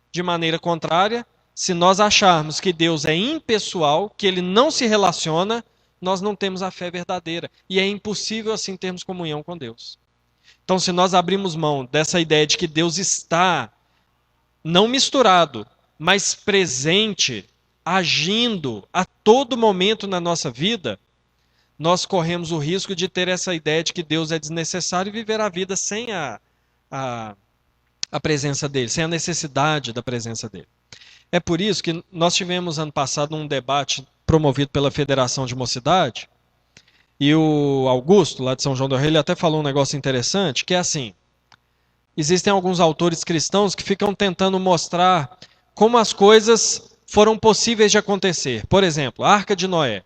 De maneira contrária, se nós acharmos que Deus é impessoal, que ele não se relaciona, nós não temos a fé verdadeira. E é impossível assim termos comunhão com Deus. Então, se nós abrimos mão dessa ideia de que Deus está não misturado, mas presente, agindo a todo momento na nossa vida, nós corremos o risco de ter essa ideia de que Deus é desnecessário e viver a vida sem a presença dele, sem a necessidade da presença dele. É por isso que nós tivemos ano passado um debate promovido pela Federação de Mocidade, e o Augusto, lá de São João do Rei, ele até falou um negócio interessante, que é assim: existem alguns autores cristãos que ficam tentando mostrar como as coisas foram possíveis de acontecer. Por exemplo, a Arca de Noé.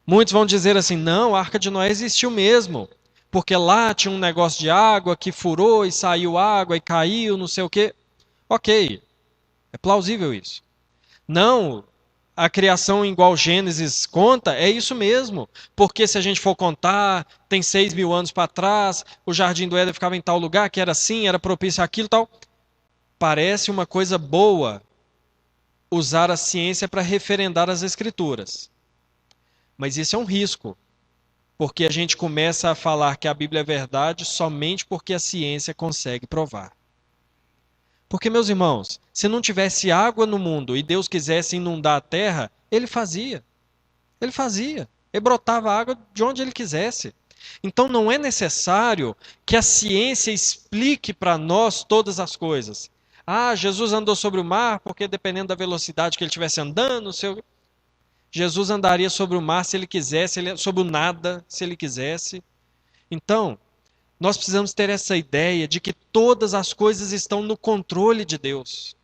Muitos vão dizer assim: não, a Arca de Noé existiu mesmo, porque lá tinha um negócio de água que furou e saiu água e caiu, não sei o quê. Ok, é plausível isso. Não, a criação igual Gênesis conta, é isso mesmo. Porque se a gente for contar, tem 6.000 anos para trás, o Jardim do Éden ficava em tal lugar, que era assim, era propício àquilo e tal. Parece uma coisa boa usar a ciência para referendar as escrituras. Mas isso é um risco, porque a gente começa a falar que a Bíblia é verdade somente porque a ciência consegue provar. Porque, meus irmãos, se não tivesse água no mundo e Deus quisesse inundar a terra, ele fazia. Ele fazia. Ele brotava água de onde ele quisesse. Então não é necessário que a ciência explique para nós todas as coisas. Ah, Jesus andou sobre o mar porque dependendo da velocidade que ele estivesse andando, Jesus andaria sobre o mar se ele quisesse, sobre o nada se ele quisesse. Então, nós precisamos ter essa ideia de que todas as coisas estão no controle de Deus.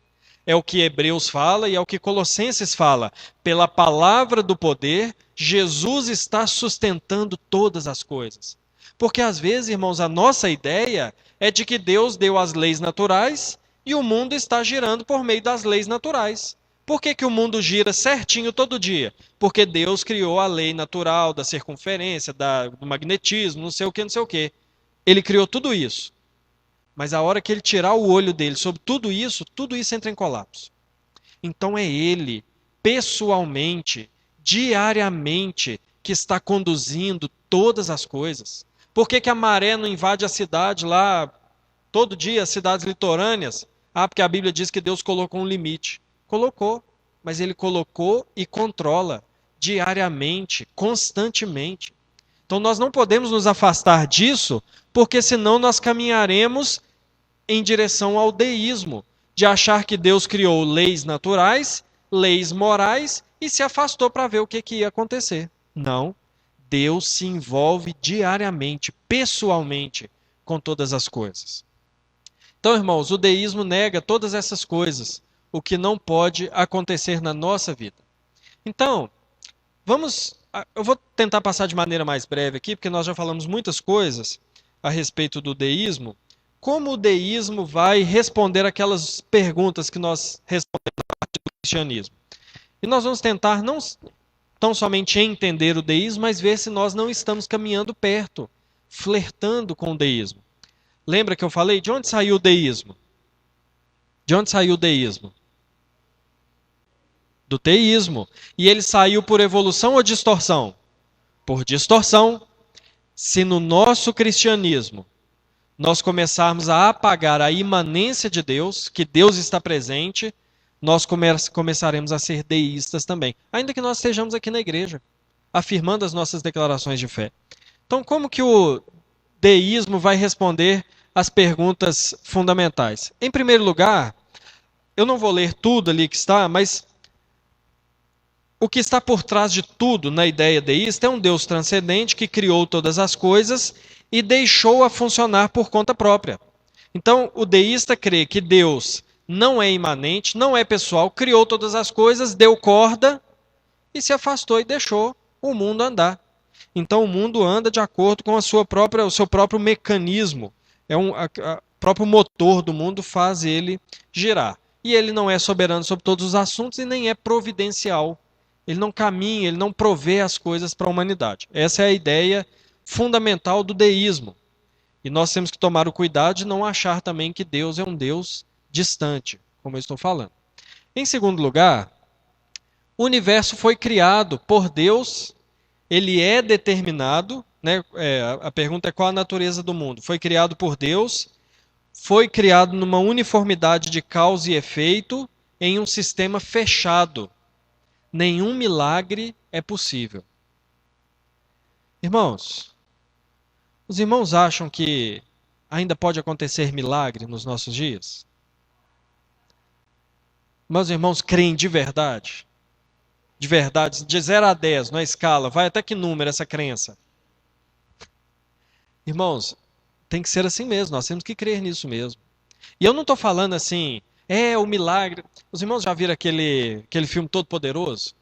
É o que Hebreus fala e é o que Colossenses fala. Pela palavra do poder, Jesus está sustentando todas as coisas. Porque às vezes, irmãos, a nossa ideia é de que Deus deu as leis naturais e o mundo está girando por meio das leis naturais. Por que o mundo gira certinho todo dia? Porque Deus criou a lei natural da circunferência, do magnetismo, não sei o que, não sei o que. Ele criou tudo isso. Mas a hora que ele tirar o olho dele sobre tudo isso entra em colapso. Então é ele, pessoalmente, diariamente, que está conduzindo todas as coisas. Por que que a maré não invade a cidade lá todo dia, as cidades litorâneas? Ah, porque a Bíblia diz que Deus colocou um limite. Colocou, mas ele colocou e controla diariamente, constantemente. Então nós não podemos nos afastar disso, porque senão nós caminharemos em direção ao deísmo, de achar que Deus criou leis naturais, leis morais e se afastou para ver o que ia acontecer. Não. Deus se envolve diariamente, pessoalmente, com todas as coisas. Então, irmãos, o deísmo nega todas essas coisas, o que não pode acontecer na nossa vida. Então, eu vou tentar passar de maneira mais breve aqui, porque nós já falamos muitas coisas a respeito do deísmo. Como o deísmo vai responder aquelas perguntas que nós respondemos no cristianismo? E nós vamos tentar não tão somente entender o deísmo, mas ver se nós não estamos caminhando perto, flertando com o deísmo. Lembra que eu falei? De onde saiu o deísmo? De onde saiu o deísmo? Do teísmo. E ele saiu por evolução ou distorção? Por distorção. Se no nosso cristianismo nós começarmos a apagar a imanência de Deus, que Deus está presente, nós começaremos a ser deístas também. Ainda que nós estejamos aqui na igreja, afirmando as nossas declarações de fé. Então, como que o deísmo vai responder às perguntas fundamentais? Em primeiro lugar, eu não vou ler tudo ali que está, mas o que está por trás de tudo na ideia deísta é um Deus transcendente que criou todas as coisas e deixou-a funcionar por conta própria. Então, o deísta crê que Deus não é imanente, não é pessoal, criou todas as coisas, deu corda e se afastou e deixou o mundo andar. Então, o mundo anda de acordo com o seu próprio mecanismo. O próprio motor do mundo faz ele girar. E ele não é soberano sobre todos os assuntos e nem é providencial. Ele não caminha, ele não provê as coisas para a humanidade. Essa é a ideia fundamental do deísmo. E nós temos que tomar o cuidado de não achar também que Deus é um Deus distante, como eu estou falando. Em segundo lugar, o universo foi criado por Deus, ele é determinado, né? A pergunta é qual a natureza do mundo? Foi criado por Deus, foi criado numa uniformidade de causa e efeito, em um sistema fechado. Nenhum milagre é possível. Irmãos, os irmãos acham que ainda pode acontecer milagre nos nossos dias? Meus irmãos creem de verdade? De verdade, de 0 a 10, na escala, vai até que número essa crença? Irmãos, tem que ser assim mesmo, nós temos que crer nisso mesmo. E eu não estou falando assim, o milagre. Os irmãos já viram aquele filme Todo Poderoso?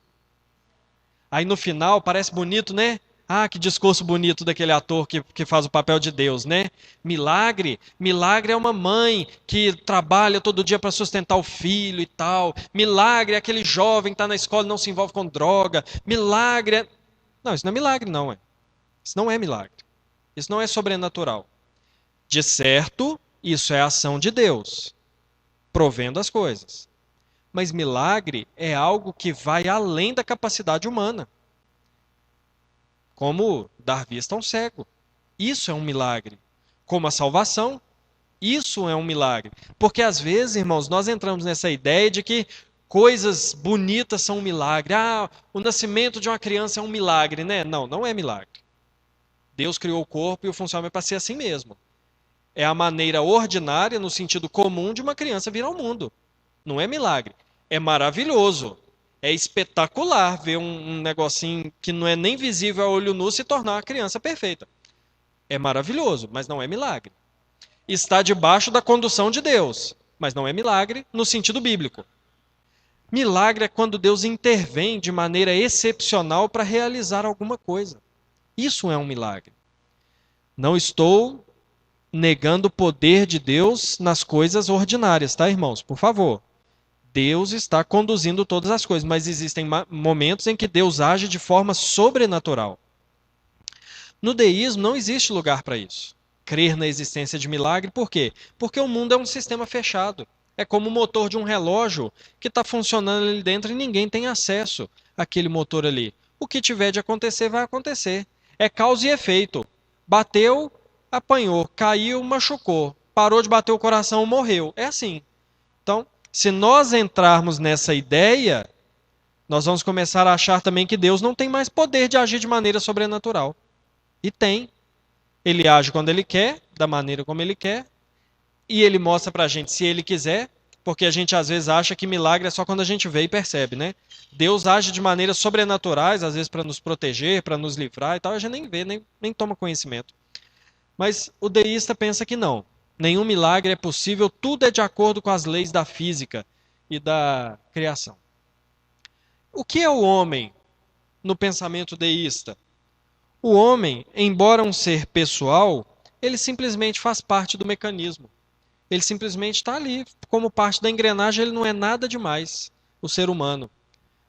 Aí no final parece bonito, né? Ah, que discurso bonito daquele ator que faz o papel de Deus, né? Milagre. Milagre é uma mãe que trabalha todo dia para sustentar o filho e tal. Milagre é aquele jovem que está na escola e não se envolve com droga. Milagre é... Não, isso não é milagre, não. Isso não é milagre. Isso não é sobrenatural. De certo, isso é ação de Deus, provendo as coisas. Mas milagre é algo que vai além da capacidade humana. Como dar vista a um cego. Isso é um milagre. Como a salvação. Isso é um milagre. Porque às vezes, irmãos, nós entramos nessa ideia de que coisas bonitas são um milagre. Ah, o nascimento de uma criança é um milagre, né? Não, não é milagre. Deus criou o corpo e o funcionamento é para ser assim mesmo. É a maneira ordinária, no sentido comum, de uma criança vir ao mundo. Não é milagre. É maravilhoso. É espetacular ver um negocinho que não é nem visível a olho nu se tornar uma criança perfeita. É maravilhoso, mas não é milagre. Está debaixo da condução de Deus, mas não é milagre no sentido bíblico. Milagre é quando Deus intervém de maneira excepcional para realizar alguma coisa. Isso é um milagre. Não estou negando o poder de Deus nas coisas ordinárias, tá, irmãos? Por favor. Deus está conduzindo todas as coisas, mas existem momentos em que Deus age de forma sobrenatural. No deísmo não existe lugar para isso. Crer na existência de milagre, por quê? Porque o mundo é um sistema fechado. É como o motor de um relógio que está funcionando ali dentro e ninguém tem acesso àquele motor ali. O que tiver de acontecer, vai acontecer. É causa e efeito. Bateu, apanhou, caiu, machucou. Parou de bater o coração, morreu. É assim. Então, se nós entrarmos nessa ideia, nós vamos começar a achar também que Deus não tem mais poder de agir de maneira sobrenatural. E tem. Ele age quando ele quer, da maneira como ele quer, e ele mostra pra gente se ele quiser, porque a gente às vezes acha que milagre é só quando a gente vê e percebe, né? Deus age de maneiras sobrenaturais, às vezes para nos proteger, para nos livrar e tal, a gente nem vê, nem toma conhecimento. Mas o deísta pensa que não. Nenhum milagre é possível, tudo é de acordo com as leis da física e da criação. O que é o homem no pensamento deísta? O homem, embora um ser pessoal, ele simplesmente faz parte do mecanismo. Ele simplesmente está ali, como parte da engrenagem, ele não é nada demais, o ser humano.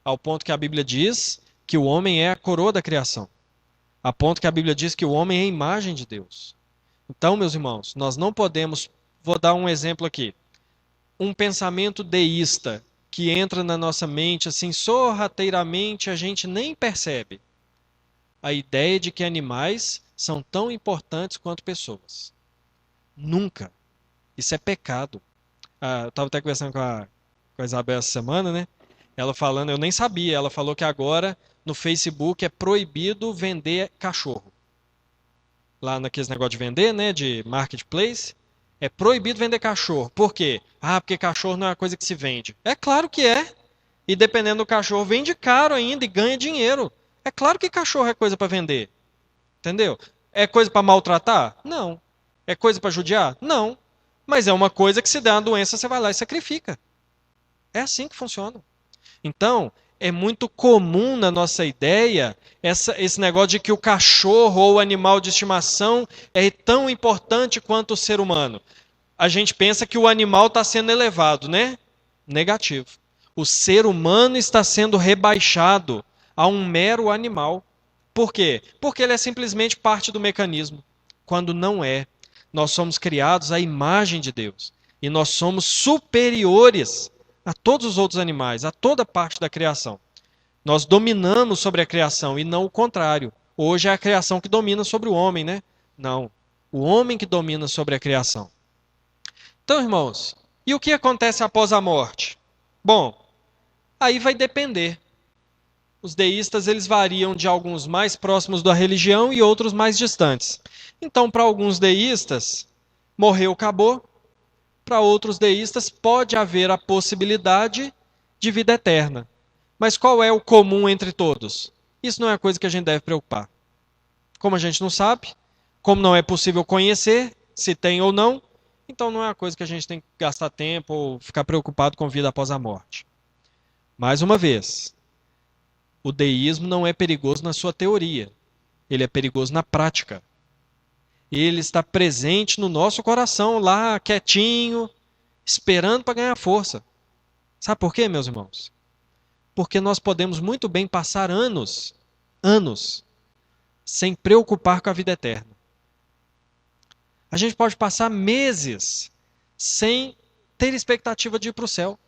Ao ponto que a Bíblia diz que o homem é a coroa da criação. A ponto que a Bíblia diz que o homem é a imagem de Deus. Então, meus irmãos, nós não podemos. Vou dar um exemplo aqui. Um pensamento deísta que entra na nossa mente assim sorrateiramente, a gente nem percebe. A ideia de que animais são tão importantes quanto pessoas. Nunca. Isso é pecado. Eu estava até conversando com a Isabel essa semana, né? Ela falando, eu nem sabia, ela falou que agora no Facebook é proibido vender cachorro. Lá naqueles negócios de vender, né? De marketplace. É proibido vender cachorro. Por quê? Ah, porque cachorro não é uma coisa que se vende. É claro que é. E dependendo do cachorro, vende caro ainda e ganha dinheiro. É claro que cachorro é coisa para vender. Entendeu? É coisa para maltratar? Não. É coisa para judiar? Não. Mas é uma coisa que se der uma doença, você vai lá e sacrifica. É assim que funciona. Então, é muito comum na nossa ideia esse negócio de que o cachorro ou o animal de estimação é tão importante quanto o ser humano. A gente pensa que o animal está sendo elevado, né? Negativo. O ser humano está sendo rebaixado a um mero animal. Por quê? Porque ele é simplesmente parte do mecanismo, quando não é. Nós somos criados à imagem de Deus. E nós somos superiores a todos os outros animais, a toda parte da criação. Nós dominamos sobre a criação e não o contrário. Hoje é a criação que domina sobre o homem, né? Não. O homem que domina sobre a criação. Então, irmãos, e o que acontece após a morte? Bom, aí vai depender. Os deístas eles variam de alguns mais próximos da religião e outros mais distantes. Então, para alguns deístas, morreu, acabou. Para outros deístas, pode haver a possibilidade de vida eterna. Mas qual é o comum entre todos? Isso não é coisa que a gente deve preocupar. Como a gente não sabe, como não é possível conhecer se tem ou não, então não é uma coisa que a gente tem que gastar tempo ou ficar preocupado com vida após a morte. Mais uma vez, o deísmo não é perigoso na sua teoria, ele é perigoso na prática. Ele está presente no nosso coração, lá quietinho, esperando para ganhar força. Sabe por quê, meus irmãos? Porque nós podemos muito bem passar anos, sem preocupar com a vida eterna. A gente pode passar meses sem ter expectativa de ir para o céu.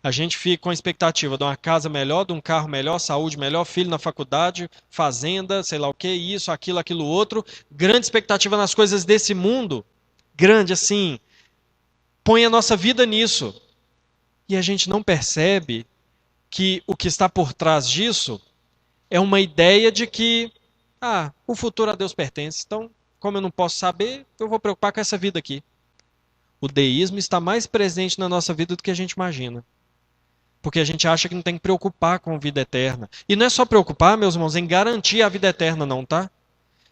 A gente fica com a expectativa de uma casa melhor, de um carro melhor, saúde melhor, filho na faculdade, fazenda, sei lá o que, isso, aquilo outro. Grande expectativa nas coisas desse mundo. Grande assim. Põe a nossa vida nisso. E a gente não percebe que o que está por trás disso é uma ideia de que, o futuro a Deus pertence. Então, como eu não posso saber, eu vou preocupar com essa vida aqui. O deísmo está mais presente na nossa vida do que a gente imagina. Porque a gente acha que não tem que preocupar com a vida eterna. E não é só preocupar, meus irmãos, em garantir a vida eterna, não, tá?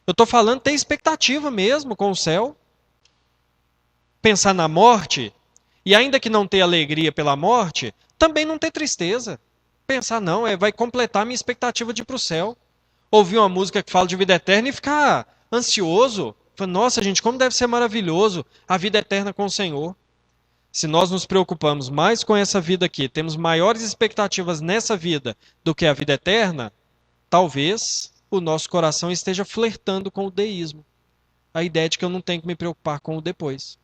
Eu estou falando ter expectativa mesmo com o céu. Pensar na morte, e ainda que não ter alegria pela morte, também não ter tristeza. Pensar, não, vai completar minha expectativa de ir para o céu. Ouvir uma música que fala de vida eterna e ficar ansioso. Nossa, gente, como deve ser maravilhoso a vida eterna com o Senhor. Se nós nos preocupamos mais com essa vida aqui, temos maiores expectativas nessa vida do que a vida eterna, talvez o nosso coração esteja flertando com o deísmo. A ideia de que eu não tenho que me preocupar com o depois.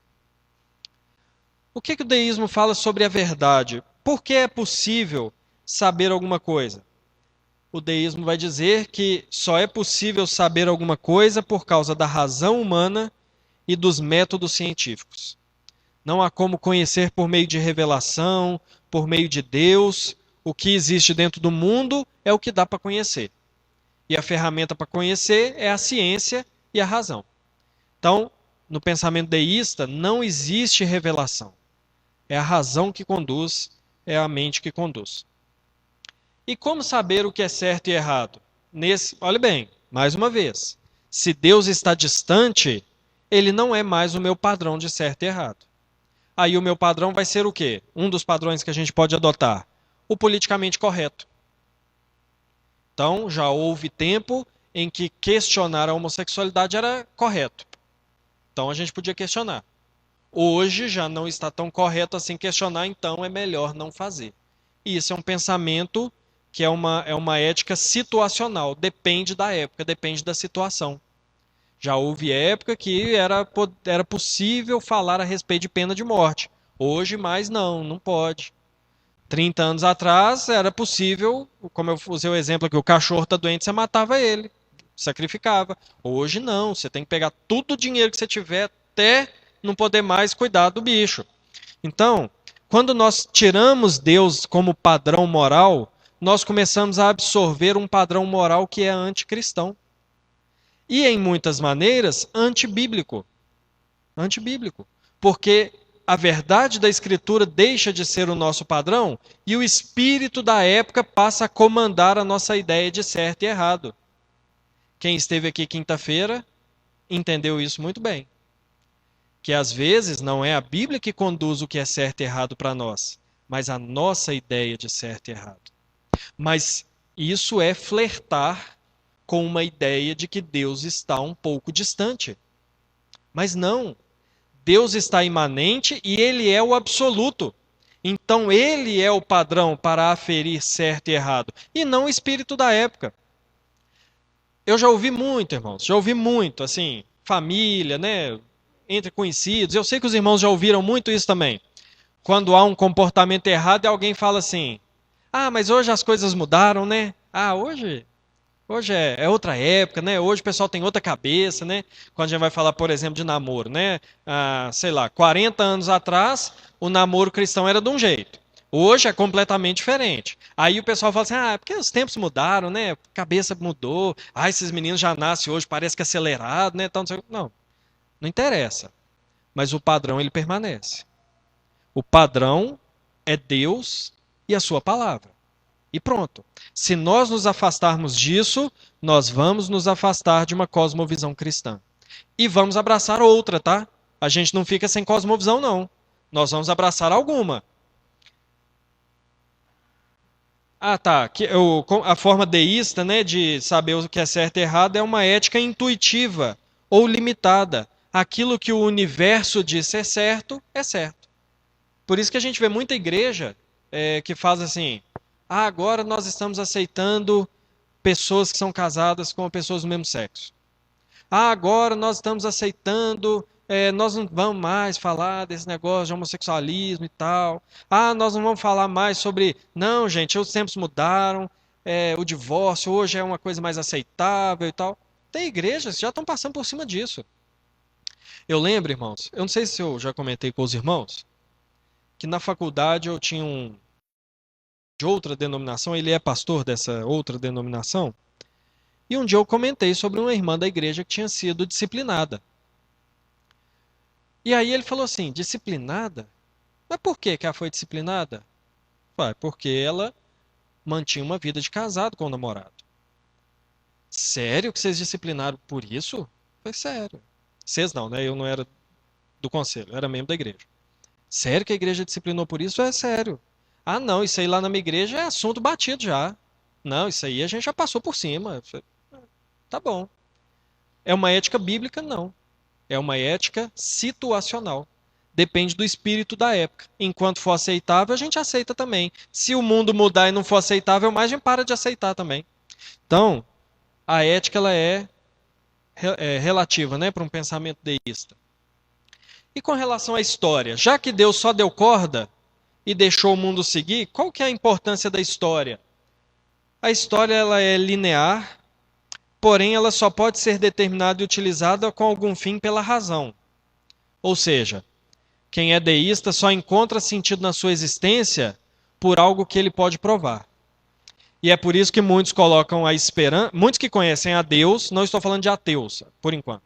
O que o deísmo fala sobre a verdade? Por que é possível saber alguma coisa? O deísmo vai dizer que só é possível saber alguma coisa por causa da razão humana e dos métodos científicos. Não há como conhecer por meio de revelação, por meio de Deus. O que existe dentro do mundo é o que dá para conhecer. E a ferramenta para conhecer é a ciência e a razão. Então, no pensamento deísta, não existe revelação. É a razão que conduz, é a mente que conduz. E como saber o que é certo e errado? Olha bem, mais uma vez. Se Deus está distante, ele não é mais o meu padrão de certo e errado. Aí o meu padrão vai ser o quê? Um dos padrões que a gente pode adotar: o politicamente correto. Então, já houve tempo em que questionar a homossexualidade era correto. Então a gente podia questionar. Hoje já não está tão correto assim questionar, então é melhor não fazer. E isso é um pensamento que é uma ética situacional, depende da época, depende da situação. Já houve época que era possível falar a respeito de pena de morte. Hoje, mais não pode. 30 anos atrás era possível, como eu usei o exemplo aqui, o cachorro está doente, você matava ele, sacrificava. Hoje não, você tem que pegar todo o dinheiro que você tiver até não poder mais cuidar do bicho. Então, quando nós tiramos Deus como padrão moral, nós começamos a absorver um padrão moral que é anticristão. E, em muitas maneiras, antibíblico. Antibíblico. Porque a verdade da Escritura deixa de ser o nosso padrão e o espírito da época passa a comandar a nossa ideia de certo e errado. Quem esteve aqui quinta-feira entendeu isso muito bem. Que às vezes não é a Bíblia que conduz o que é certo e errado para nós, mas a nossa ideia de certo e errado. Mas isso é flertar com uma ideia de que Deus está um pouco distante. Mas não. Deus está imanente e ele é o absoluto. Então ele é o padrão para aferir certo e errado, e não o espírito da época. Eu já ouvi muito, irmãos, já ouvi muito, assim, família, né, entre conhecidos. Eu sei que os irmãos já ouviram muito isso também. Quando há um comportamento errado e alguém fala assim: "Ah, mas hoje as coisas mudaram, né? Ah, hoje é outra época, né? Hoje o pessoal tem outra cabeça, né?" Quando a gente vai falar, por exemplo, de namoro, né? Sei lá, 40 anos atrás, o namoro cristão era de um jeito. Hoje é completamente diferente. Aí o pessoal fala assim: "Ah, é porque os tempos mudaram, né? A cabeça mudou. Ah, esses meninos já nascem hoje, parece que é acelerado, né?" Então, não, não interessa. Mas o padrão, ele permanece. O padrão é Deus e a sua palavra. E pronto. Se nós nos afastarmos disso, nós vamos nos afastar de uma cosmovisão cristã. E vamos abraçar outra, tá? A gente não fica sem cosmovisão, não. Nós vamos abraçar alguma. Ah, tá. A forma deísta, né, de saber o que é certo e errado é uma ética intuitiva ou limitada. Aquilo que o universo diz ser certo, é certo. Por isso que a gente vê muita igreja que faz assim: "Ah, agora nós estamos aceitando pessoas que são casadas com pessoas do mesmo sexo. Ah, agora nós estamos aceitando, nós não vamos mais falar desse negócio de homossexualismo e tal. Ah, nós não vamos falar mais sobre. Não, gente, os tempos mudaram, o divórcio hoje é uma coisa mais aceitável e tal." Tem igrejas que já estão passando por cima disso. Eu lembro, irmãos, eu não sei se eu já comentei com os irmãos, que na faculdade eu tinha um de outra denominação, ele é pastor dessa outra denominação. E um dia eu comentei sobre uma irmã da igreja que tinha sido disciplinada. E aí ele falou assim: "Disciplinada? Mas por que que ela foi disciplinada?" Falei: "Porque ela mantinha uma vida de casado com o namorado." "Sério que vocês disciplinaram por isso?" Foi sério. Vocês não, né? Eu não era do conselho, eu era membro da igreja. "Sério que a igreja disciplinou por isso?" "É sério." "Ah, não, isso aí lá na minha igreja é assunto batido já." "Não, isso aí a gente já passou por cima." Eu falei: "Tá bom." É uma ética bíblica? Não. É uma ética situacional. Depende do espírito da época. Enquanto for aceitável, a gente aceita também. Se o mundo mudar e não for aceitável mais, a gente para de aceitar também. Então, a ética ela é relativa, né, para um pensamento deísta. E com relação à história, já que Deus só deu corda e deixou o mundo seguir, qual que é a importância da história? A história ela é linear, porém ela só pode ser determinada e utilizada com algum fim pela razão. Ou seja, quem é deísta só encontra sentido na sua existência por algo que ele pode provar. E é por isso que muitos colocam a esperança, muitos que conhecem a Deus, não estou falando de ateus, por enquanto.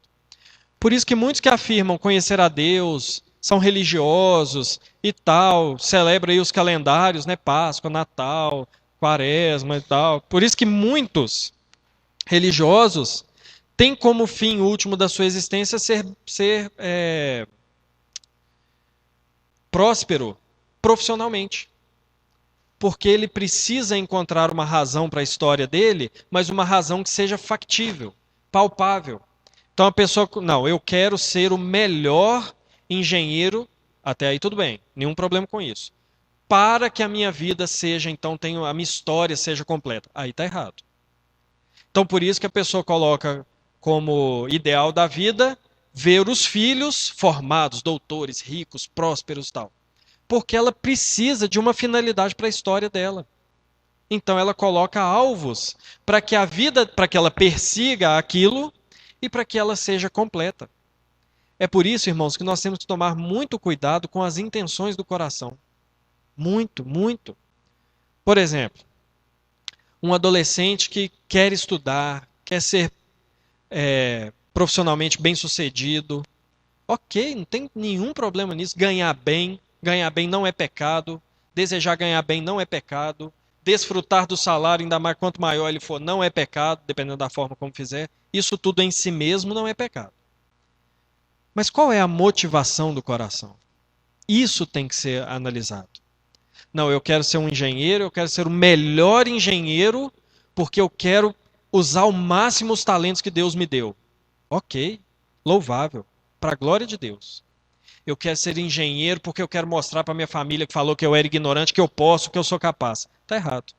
Por isso que muitos que afirmam conhecer a Deus, são religiosos e tal, celebram aí os calendários, né, Páscoa, Natal, Quaresma e tal. Por isso que muitos religiosos têm como fim último da sua existência ser próspero profissionalmente. Porque ele precisa encontrar uma razão para a história dele, mas uma razão que seja factível, palpável. Então a pessoa, não, eu quero ser o melhor engenheiro, até aí tudo bem, nenhum problema com isso. Para que a minha vida seja, então, a minha história seja completa. Aí está errado. Então por isso que a pessoa coloca como ideal da vida ver os filhos formados, doutores, ricos, prósperos e tal. Porque ela precisa de uma finalidade para a história dela. Então ela coloca alvos para que a vida, para que ela persiga aquilo e para que ela seja completa. É por isso, irmãos, que nós temos que tomar muito cuidado com as intenções do coração. Muito, muito. Por exemplo, um adolescente que quer estudar, quer ser profissionalmente bem-sucedido. Ok, não tem nenhum problema nisso. Ganhar bem não é pecado. Desejar ganhar bem não é pecado. Desfrutar do salário, ainda mais quanto maior ele for, não é pecado, dependendo da forma como fizer. Isso tudo em si mesmo não é pecado. Mas qual é a motivação do coração? Isso tem que ser analisado. Não, eu quero ser um engenheiro, eu quero ser o melhor engenheiro, porque eu quero usar ao máximo os talentos que Deus me deu. Ok, louvável, para a glória de Deus. Eu quero ser engenheiro porque eu quero mostrar para minha família que falou que eu era ignorante, que eu posso, que eu sou capaz. Está errado.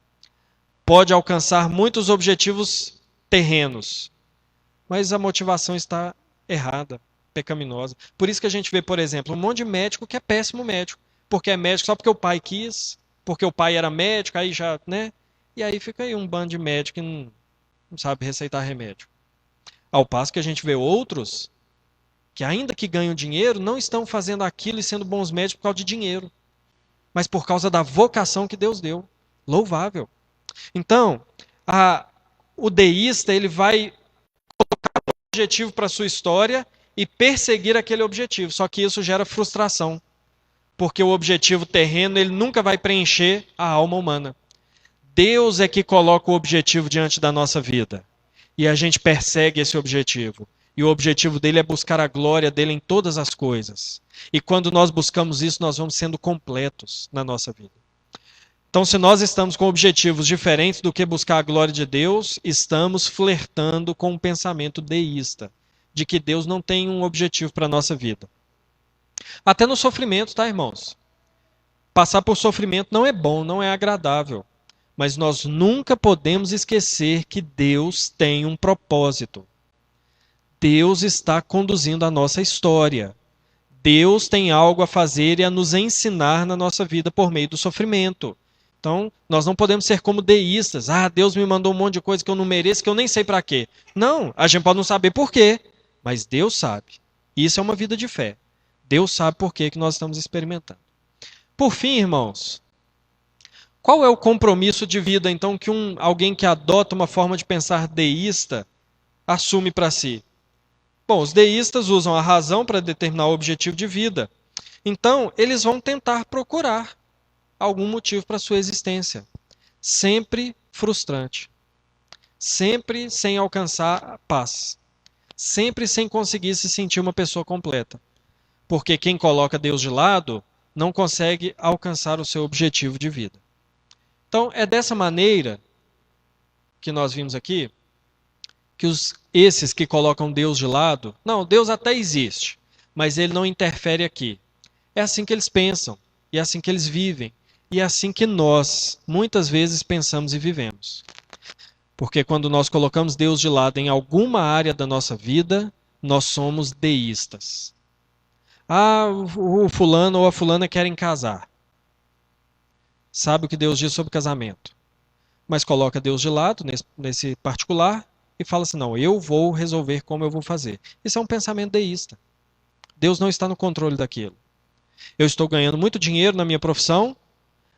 Pode alcançar muitos objetivos terrenos, mas a motivação está errada, pecaminosa. Por isso que a gente vê, por exemplo, um monte de médico que é péssimo médico, porque é médico só porque o pai quis, porque o pai era médico, aí já, né? E aí fica aí um bando de médico que não sabe receitar remédio. Ao passo que a gente vê outros que, ainda que ganham dinheiro, não estão fazendo aquilo e sendo bons médicos por causa de dinheiro, mas por causa da vocação que Deus deu. Louvável. Então, o deísta, ele vai colocar um objetivo para a sua história e perseguir aquele objetivo, só que isso gera frustração, porque o objetivo terreno, ele nunca vai preencher a alma humana. Deus é que coloca o objetivo diante da nossa vida, e a gente persegue esse objetivo. E o objetivo dele é buscar a glória dele em todas as coisas. E quando nós buscamos isso, nós vamos sendo completos na nossa vida. Então, se nós estamos com objetivos diferentes do que buscar a glória de Deus, estamos flertando com um pensamento deísta, de que Deus não tem um objetivo para a nossa vida. Até no sofrimento, tá, irmãos? Passar por sofrimento não é bom, não é agradável. Mas nós nunca podemos esquecer que Deus tem um propósito. Deus está conduzindo a nossa história. Deus tem algo a fazer e a nos ensinar na nossa vida por meio do sofrimento. Então, nós não podemos ser como deístas. Ah, Deus me mandou um monte de coisa que eu não mereço, que eu nem sei para quê. Não, a gente pode não saber por quê, mas Deus sabe. Isso é uma vida de fé. Deus sabe por que nós estamos experimentando. Por fim, irmãos, qual é o compromisso de vida, então, que alguém que adota uma forma de pensar deísta assume para si? Bom, os deístas usam a razão para determinar o objetivo de vida. Então, eles vão tentar procurar algum motivo para a sua existência. Sempre frustrante. Sempre sem alcançar a paz. Sempre sem conseguir se sentir uma pessoa completa. Porque quem coloca Deus de lado não consegue alcançar o seu objetivo de vida. Então, é dessa maneira que nós vimos aqui que esses que colocam Deus de lado, não, Deus até existe, mas ele não interfere aqui. É assim que eles pensam, e é assim que eles vivem, e é assim que nós, muitas vezes, pensamos e vivemos. Porque quando nós colocamos Deus de lado em alguma área da nossa vida, nós somos deístas. Ah, o fulano ou a fulana querem casar. Sabe o que Deus diz sobre casamento? mas coloca Deus de lado nesse particular e fala assim: não, eu vou resolver como eu vou fazer. Isso é um pensamento deísta. Deus não está no controle daquilo. Eu estou ganhando muito dinheiro na minha profissão,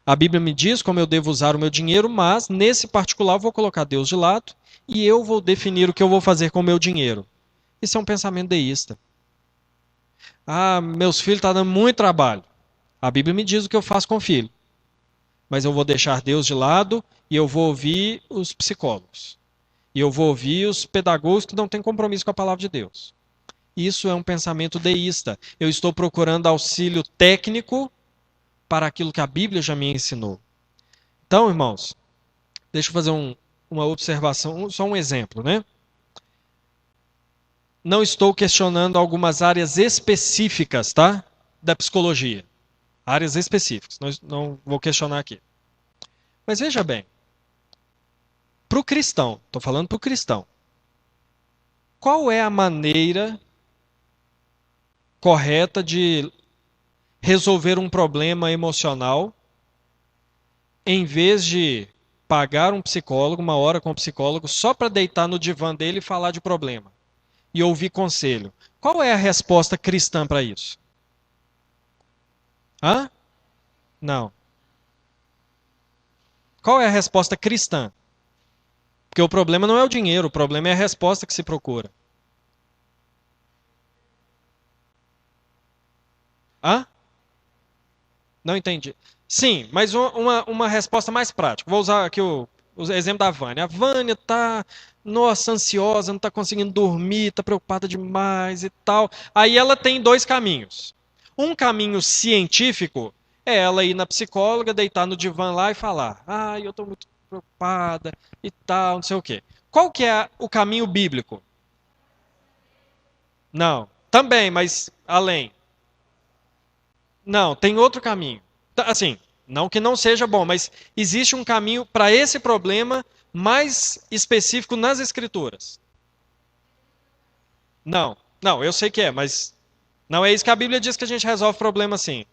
a Bíblia me diz como eu devo usar o meu dinheiro, mas nesse particular eu vou colocar Deus de lado e eu vou definir o que eu vou fazer com o meu dinheiro. Isso é um pensamento deísta. Ah, meus filhos estão dando muito trabalho. A Bíblia me diz o que eu faço com o filho. Mas eu vou deixar Deus de lado e eu vou ouvir os psicólogos. E eu vou ouvir os pedagogos que não têm compromisso com a palavra de Deus. Isso é um pensamento deísta. Eu estou procurando auxílio técnico para aquilo que a Bíblia já me ensinou. Então, irmãos, deixa eu fazer uma observação, só um exemplo, né? Não estou questionando algumas áreas específicas, tá? Da psicologia. Áreas específicas. Não vou questionar aqui. Mas veja bem, para o cristão, estou falando para o cristão, qual é a maneira correta de resolver um problema emocional em vez de pagar um psicólogo, uma hora com um psicólogo, só para deitar no divã dele e falar de problema e ouvir conselho? Qual é a resposta cristã para isso? Hã? Não. Qual é a resposta cristã? Porque o problema não é o dinheiro, o problema é a resposta que se procura. Hã? Não entendi. Sim, mas uma resposta mais prática. Vou usar aqui o exemplo da Vânia. A Vânia tá, nossa, ansiosa, não tá conseguindo dormir, tá preocupada demais e tal. Aí ela tem dois caminhos. Um caminho científico é ela ir na psicóloga, deitar no divã lá e falar: "Ah, eu tô muito preocupada e tal, não sei o quê". Qual que é o caminho bíblico? Não. Também, mas além. Não, tem outro caminho. Assim, não que não seja bom, mas existe um caminho para esse problema mais específico nas Escrituras. Não, não, eu sei que é, mas não é isso que a Bíblia diz que a gente resolve problema assim.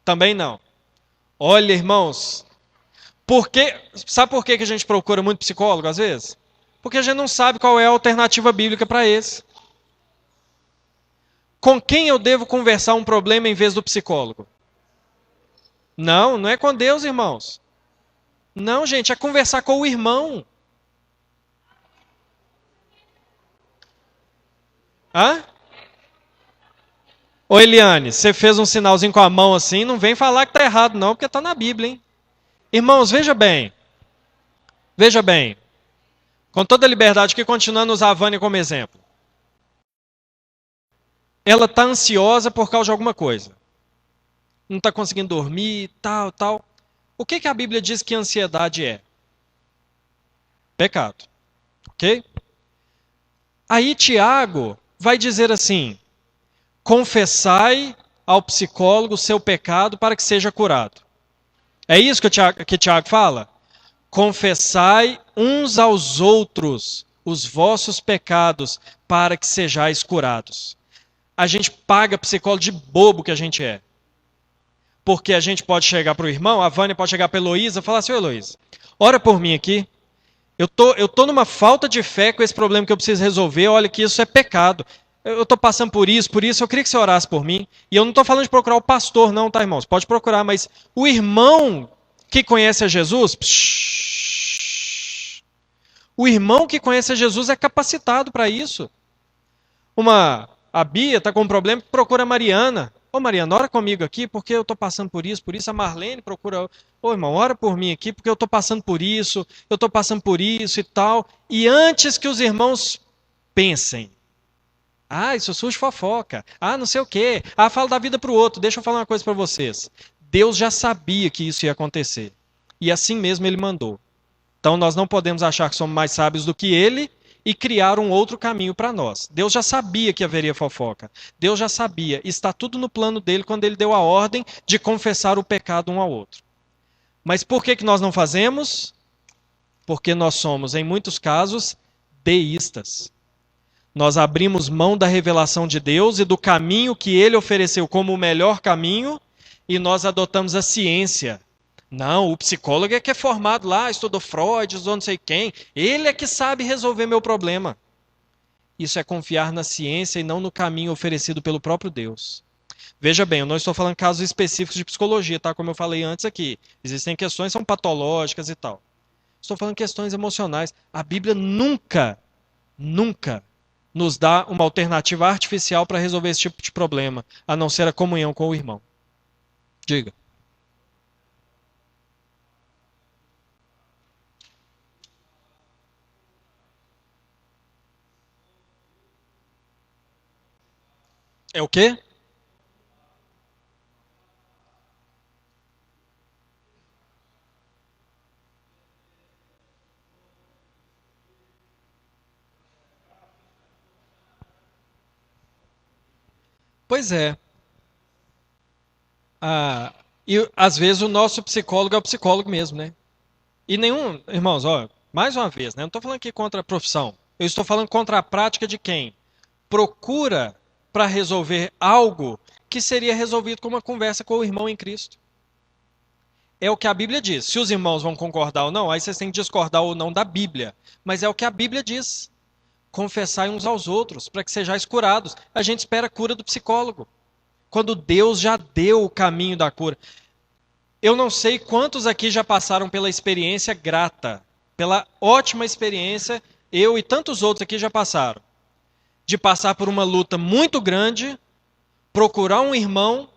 Também não. Olha, irmãos, sabe por que a gente procura muito psicólogo às vezes? Porque a gente não sabe qual é a alternativa bíblica para esse. Com quem eu devo conversar um problema em vez do psicólogo? Não, não é com Deus, irmãos. Não, gente, é conversar com o irmão. Hã? Ô Eliane, você fez um sinalzinho com a mão assim, não vem falar que tá errado não, porque tá na Bíblia, hein? Irmãos, veja bem, com toda a liberdade que continuando a usar a Vânia como exemplo. Ela tá ansiosa por causa de alguma coisa. Não tá conseguindo dormir, tal, tal. O que a Bíblia diz que ansiedade é? Pecado, ok? Aí Tiago vai dizer assim: confessai ao psicólogo o seu pecado para que seja curado. É isso que Tiago fala? Confessai uns aos outros os vossos pecados para que sejais curados. A gente paga psicólogo de bobo que a gente é. Porque a gente pode chegar para o irmão, a Vânia pode chegar para a Heloísa e falar assim: ô Heloísa, ora por mim aqui. Eu tô numa falta de fé com esse problema que eu preciso resolver. Olha que isso é pecado. Eu estou passando por isso. Eu queria que você orasse por mim. E eu não estou falando de procurar o pastor, não, tá, irmãos? Pode procurar, mas o irmão que conhece a Jesus, o irmão que conhece a Jesus é capacitado para isso. A Bia está com um problema, procura a Mariana. Ô Mariana, ora comigo aqui, porque eu estou passando por isso. A Marlene procura, ô irmão, ora por mim aqui, porque eu estou passando por isso, e tal. E antes que os irmãos pensem, ah, isso surge fofoca, ah, não sei o quê, ah, fala da vida para o outro. Deixa eu falar uma coisa para vocês. Deus já sabia que isso ia acontecer. E assim mesmo ele mandou. Então nós não podemos achar que somos mais sábios do que ele e criar um outro caminho para nós. Deus já sabia que haveria fofoca. Deus já sabia. Está tudo no plano dele quando ele deu a ordem de confessar o pecado um ao outro. Mas por que nós não fazemos? Porque nós somos, em muitos casos, deístas. Nós abrimos mão da revelação de Deus e do caminho que ele ofereceu como o melhor caminho e nós adotamos a ciência, Não, o psicólogo é que é formado lá, estudou Freud, estudou não sei quem. Ele é que sabe resolver meu problema. Isso é confiar na ciência e não no caminho oferecido pelo próprio Deus. Veja bem, eu não estou falando casos específicos de psicologia, tá? Como eu falei antes aqui. Existem questões que são patológicas e tal. Estou falando questões emocionais. A Bíblia nunca nos dá uma alternativa artificial para resolver esse tipo de problema, a não ser a comunhão com o irmão. Diga. É o quê? Pois é. E às vezes o nosso psicólogo é o psicólogo mesmo, né? E nenhum, irmãos, ó, mais uma vez, né? Não estou falando aqui contra a profissão. Eu estou falando contra a prática de quem procura para resolver algo que seria resolvido com uma conversa com o irmão em Cristo. É o que a Bíblia diz. Se os irmãos vão concordar ou não, aí vocês têm que discordar ou não da Bíblia. Mas é o que a Bíblia diz. Confessai uns aos outros, para que sejais curados. A gente espera a cura do psicólogo. Quando Deus já deu o caminho da cura. Eu não sei quantos aqui já passaram pela experiência grata, pela ótima experiência, eu e tantos outros aqui já passaram, de passar por uma luta muito grande, procurar um irmão,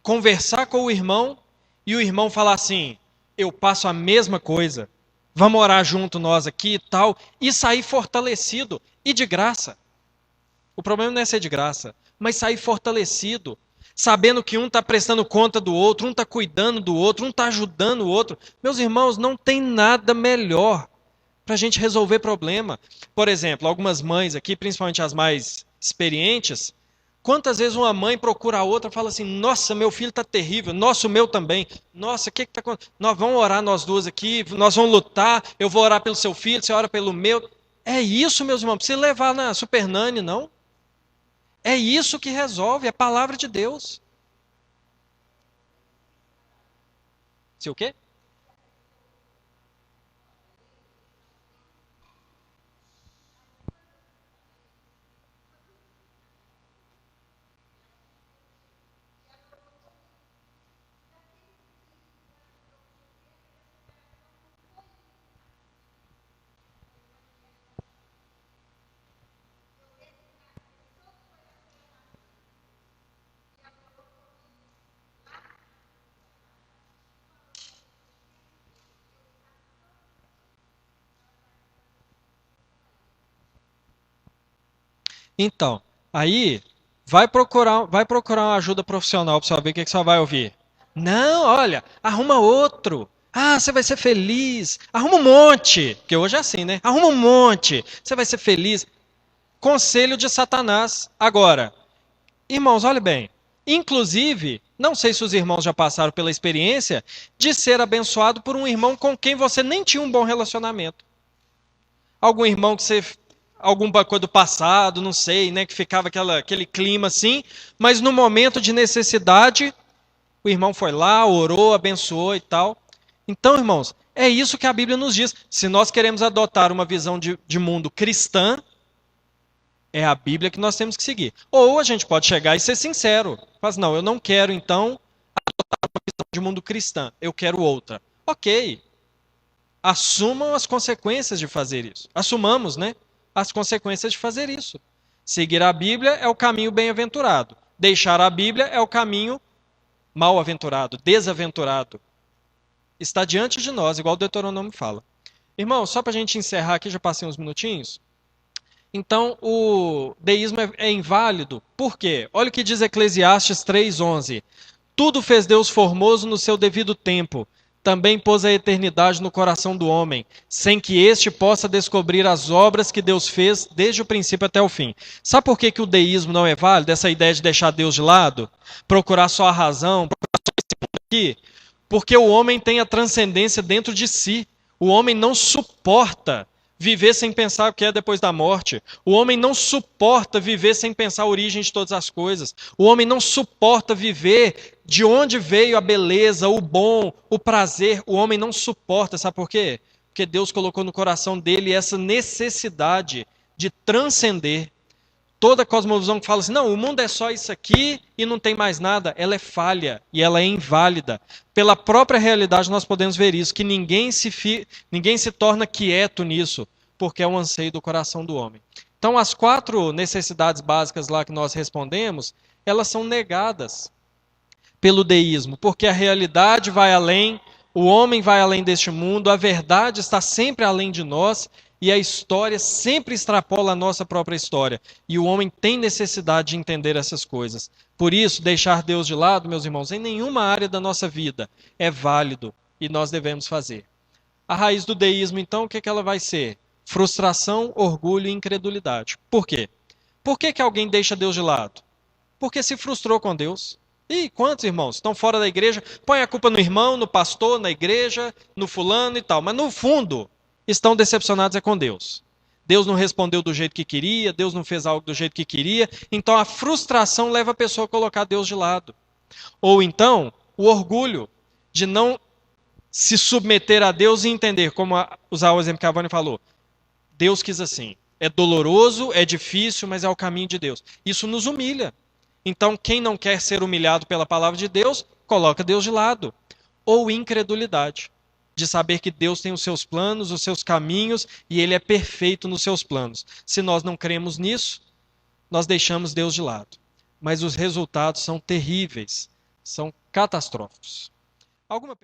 conversar com o irmão, e o irmão falar assim: eu passo a mesma coisa, vamos orar junto nós aqui e tal, e sair fortalecido, e de graça. O problema não é ser de graça, mas sair fortalecido, sabendo que um está prestando conta do outro, um está cuidando do outro, um está ajudando o outro. Meus irmãos, não tem nada melhor para a gente resolver problema. Por exemplo, algumas mães aqui, principalmente as mais experientes, quantas vezes uma mãe procura a outra e fala assim: nossa, meu filho está terrível, nossa, o meu também. Nossa, o que está acontecendo? Nós vamos orar nós duas aqui, nós vamos lutar, eu vou orar pelo seu filho, você ora pelo meu. É isso, meus irmãos, não precisa levar na Super Nani, não. É isso que resolve, é a palavra de Deus. Se o quê? Então, aí vai procurar uma ajuda profissional para você ver o que que você vai ouvir. Não, olha, arruma outro. Ah, você vai ser feliz. Arruma um monte. Porque hoje é assim, né? Arruma um monte. Você vai ser feliz. Conselho de Satanás. Agora, irmãos, olhe bem. Inclusive, não sei se os irmãos já passaram pela experiência de ser abençoado por um irmão com quem você nem tinha um bom relacionamento. Algum irmão que você, alguma coisa do passado, não sei, né, que ficava aquele clima assim, mas no momento de necessidade, o irmão foi lá, orou, abençoou e tal. Então, irmãos, é isso que a Bíblia nos diz. Se nós queremos adotar uma visão de mundo cristã, é a Bíblia que nós temos que seguir. Ou a gente pode chegar e ser sincero. Mas não, eu não quero então de mundo cristã, eu quero outra. Ok, assumam as consequências de fazer isso. Assumamos, né? As consequências de fazer isso. Seguir a Bíblia é o caminho bem-aventurado. Deixar a Bíblia é o caminho mal-aventurado, desaventurado. Está diante de nós, igual o Deuteronômio fala. Irmão, só para a gente encerrar aqui, já passei uns minutinhos. Então, o deísmo é inválido. Por quê? Olha o que diz Eclesiastes 3:11. Tudo fez Deus formoso no seu devido tempo. Também pôs a eternidade no coração do homem, sem que este possa descobrir as obras que Deus fez desde o princípio até o fim. Sabe por que o deísmo não é válido? Essa ideia de deixar Deus de lado? Procurar só a razão, procurar só esse mundo aqui? Porque o homem tem a transcendência dentro de si. O homem não suporta viver sem pensar o que é depois da morte. O homem não suporta viver sem pensar a origem de todas as coisas. O homem não suporta viver de onde veio a beleza, o bom, o prazer. O homem não suporta, sabe por quê? Porque Deus colocou no coração dele essa necessidade de transcender. Toda cosmovisão que fala assim, não, o mundo é só isso aqui e não tem mais nada, ela é falha e ela é inválida. Pela própria realidade nós podemos ver isso, que ninguém se torna quieto nisso, porque é um anseio do coração do homem. Então as 4 necessidades básicas lá que nós respondemos, elas são negadas pelo deísmo, porque a realidade vai além, o homem vai além deste mundo, a verdade está sempre além de nós e a história sempre extrapola a nossa própria história. E o homem tem necessidade de entender essas coisas. Por isso, deixar Deus de lado, meus irmãos, em nenhuma área da nossa vida é válido e nós devemos fazer. A raiz do deísmo, então, o que ela vai ser? Frustração, orgulho e incredulidade. Por quê? Por que alguém deixa Deus de lado? Porque se frustrou com Deus. E quantos irmãos estão fora da igreja, põem a culpa no irmão, no pastor, na igreja, no fulano e tal, mas no fundo estão decepcionados com Deus. Deus não respondeu do jeito que queria, Deus não fez algo do jeito que queria, então a frustração leva a pessoa a colocar Deus de lado. Ou então, o orgulho de não se submeter a Deus e entender, como usar o exemplo que a Vânia falou, Deus quis assim. É doloroso, é difícil, mas é o caminho de Deus. Isso nos humilha. Então, quem não quer ser humilhado pela palavra de Deus, coloca Deus de lado. Ou incredulidade, de saber que Deus tem os seus planos, os seus caminhos, e Ele é perfeito nos seus planos. Se nós não cremos nisso, nós deixamos Deus de lado. Mas os resultados são terríveis, são catastróficos. Alguma